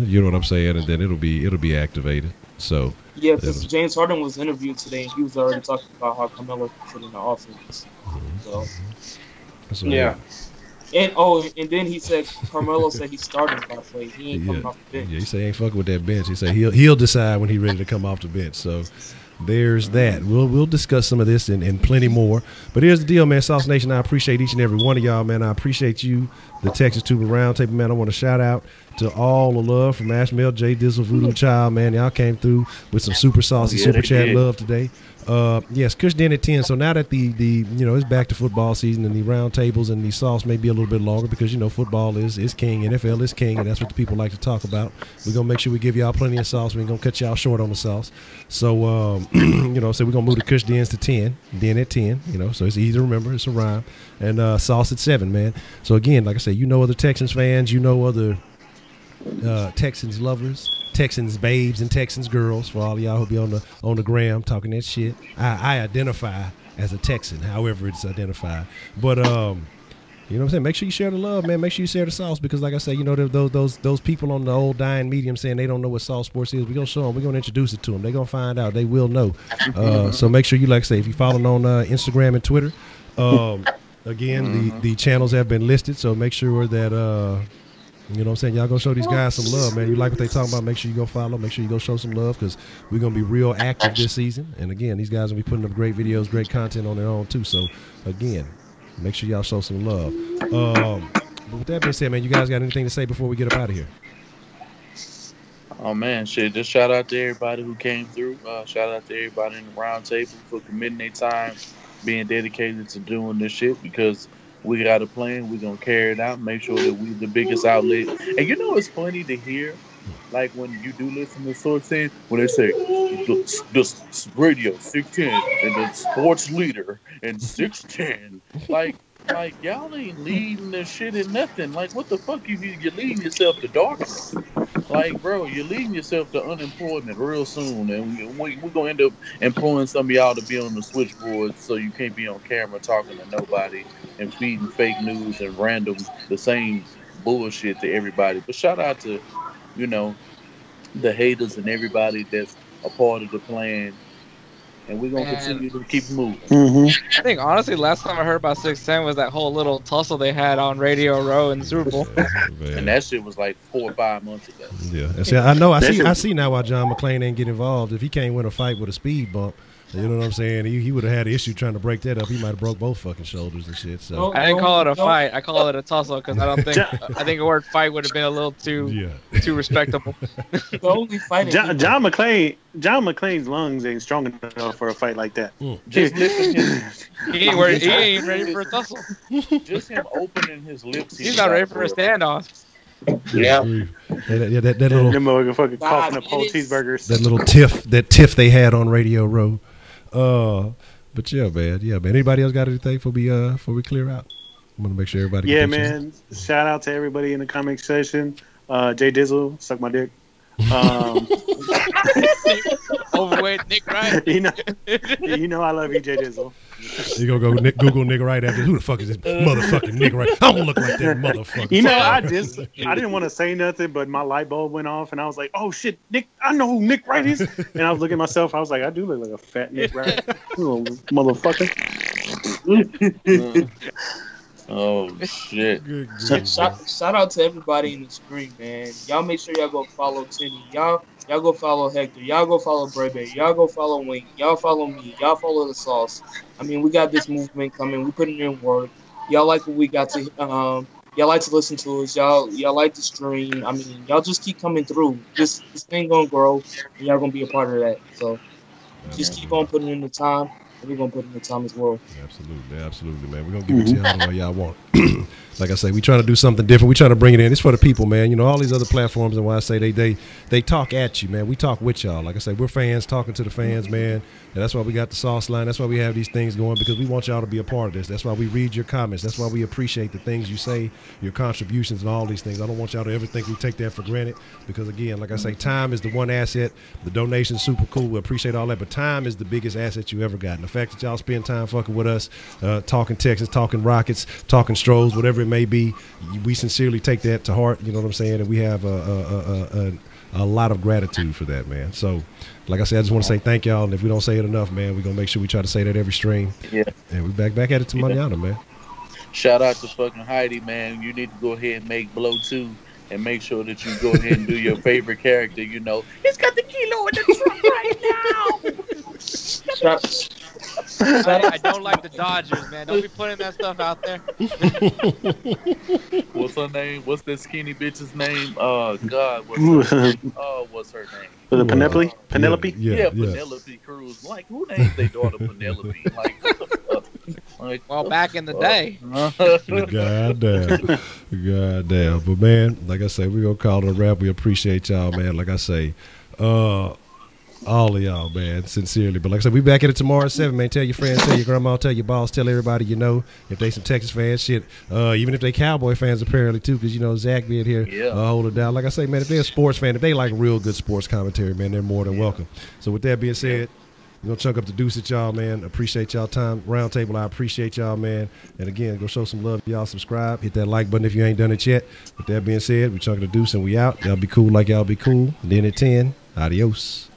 you know what I'm saying, and then it'll be activated. So yeah, because James Harden was interviewed today, and he was already talking about how Carmelo fit in the offense. So yeah. And then he said Carmelo said he started by play. He ain't coming off the bench. Yeah, he said he ain't fucking with that bench. He said he'll decide when he's ready to come off the bench. So there's that. We'll discuss some of this and plenty more. But here's the deal, man. Sauce Nation, I appreciate each and every one of y'all, man. I appreciate you, the Texans Tubers Roundtable, man. I want to shout out to all the love from Ashmel, J Dizzle, Voodoo Child, man. Y'all came through with some super saucy super chat love today. Yes, Kush Den at 10. So now that the it's back to football season, and the round tables and the sauce may be a little bit longer because football is king, NFL is king, and that's what the people like to talk about. We're gonna make sure we give y'all plenty of sauce. We ain't gonna cut y'all short on the sauce. So so we're gonna move the Kush Dens to 10, Den at 10. So it's easy to remember. It's a rhyme, and sauce at 7, man. So again, like I say, other Texans fans, other Texans lovers, Texans babes and Texans girls, for all of y'all who be on the gram talking that shit. I identify as a Texan, however it's identified. But You know what I'm saying? Make sure you share the love, man. Make sure you share the sauce because, like I say, you know, those people on the old dying medium saying they don't know what Sauce Sports is. We're going to show them. We're going to introduce it to them. They're going to find out. They will know. So make sure you, like I say, if you follow on Instagram and Twitter, again, the channels have been listed. So make sure that, you know what I'm saying, y'all go show these guys some love, man. You like what they talking about, make sure you go follow. Make sure you go show some love because we're going to be real active this season. And, again, these guys will be putting up great videos, great content on their own, too. So, again, make sure y'all show some love. But with that being said, man, you guys got anything to say before we get up out of here? Oh, man, shit. Just shout out to everybody who came through. Shout out to everybody in the round table for committing their time, being dedicated to doing this shit because we got a plan. We're going to carry it out, make sure that we're the biggest outlet. And you know it's funny to hear, like when you do listen to Source 10, when they say the radio 610 and the sports leader and 610, like y'all ain't leading this shit in nothing. Like, what the fuck you're leading yourself to darkness? Like, bro, you're leading yourself to unemployment real soon, and we're gonna end up employing some of y'all to be on the switchboard so you can't be on camera talking to nobody and feeding fake news and random the same bullshit to everybody. But shout out to, you know, the haters and everybody that's a part of the plan. And we're going to continue to keep moving. I think, honestly, last time I heard about 610 was that whole little tussle they had on Radio Row in the Super Bowl. And that shit was like 4 or 5 months ago. Yeah. And see, I see now why John McClain ain't get involved. If he can't win a fight with a speed bump, you know what I'm saying? He would have had an issue trying to break that up. He might have broke both fucking shoulders and shit. So I didn't call it a fight. I call it a tussle because I don't think I think the word fight would have been a little too respectable. The only fight John McClain's lungs ain't strong enough for a fight like that. Just listen he ain't ready for a tussle. Just him opening his lips. He's not ready for a standoff. Yeah. That little them fucking coughing up whole cheeseburgers. That little tiff they had on Radio Row. But yeah, man. Anybody else got anything before we clear out? I'm gonna make sure everybody. Yeah, man. Shout out to everybody in the comment section. Jay Dizzle, suck my dick. Overweight Nick Wright. You know I love you, Jay Dizzle. You gonna go Google Nick Wright after? Who the fuck is this motherfucking Nick Wright? I don't look like that motherfucker. You know, I didn't want to say nothing, but my light bulb went off, and I was like, "Oh shit, Nick! I know who Nick Wright is." And I was looking at myself. I was like, "I do look like a fat Nick Wright, motherfucker." Oh shit! Shout out to everybody in the screen, man. Y'all make sure y'all go follow Tinny. Y'all go follow Hector. Y'all go follow Brebe. Y'all go follow Wink. Y'all follow me. Y'all follow the Sauce. I mean, we got this movement coming. We putting in work. Y'all like what we got to. Y'all like to listen to us. Y'all like to stream. I mean, y'all just keep coming through. This thing gonna grow, and y'all gonna be a part of that. So just keep on putting in the time. We're going to put in the time as well. Absolutely, man. We're going to give it to y'all the way y'all want. Like I say, we trying to do something different. We trying to bring it in. It's for the people, man. You know, all these other platforms, and why I say they talk at you, man. We talk with y'all. Like I say, we're fans talking to the fans, man. And that's why we got the sauce line. That's why we have these things going, because we want y'all to be a part of this. That's why we read your comments. That's why we appreciate the things you say, your contributions, and all these things. I don't want y'all to ever think we take that for granted, because, again, like I say, time is the one asset. The donation's super cool. We appreciate all that, but time is the biggest asset you ever got. And the fact that y'all spend time fucking with us, talking Texans, talking Rockets, talking Stros, whatever it may be, we sincerely take that to heart. You know what I'm saying? And we have a lot of gratitude for that, man. So, like I said, I just want to say thank y'all. And if we don't say it enough, man, we're going to make sure we try to say that every stream. Yeah. And we back at it to manana, man. Shout out to fucking Heidi, man. You need to go ahead and make Blow 2 and make sure that you go ahead and do your favorite character. You know, he's got the kilo in the truck right now. I don't like the Dodgers, man. Don't be putting that stuff out there. What's her name? What's that skinny bitch's name? God, what's her name? Was it Penelope? Penelope? Yeah, Penelope Cruz. Like, who named their daughter Penelope? Like, what the fuck? Like, well, back in the day. Goddamn. But, man, like I say, we're going to call it a wrap. We appreciate y'all, man. Like I say, all of y'all, man, sincerely. But like I said, we back at it tomorrow at 7, man. Tell your friends, tell your grandma, tell your boss, tell everybody you know. If they some Texas fans, shit. Even if they Cowboy fans, apparently, too, because, you know, Zach being here, hold it down. Like I say, man, if they're a sports fan, if they like real good sports commentary, man, they're more than welcome. So with that being said, We're going to chunk up the deuce at y'all, man. Appreciate y'all time. Roundtable, I appreciate y'all, man. And again, go show some love. Y'all subscribe. Hit that like button if you ain't done it yet. With that being said, we chunking the deuce and we out. Y'all be cool like y'all be cool. And then at 10, adios.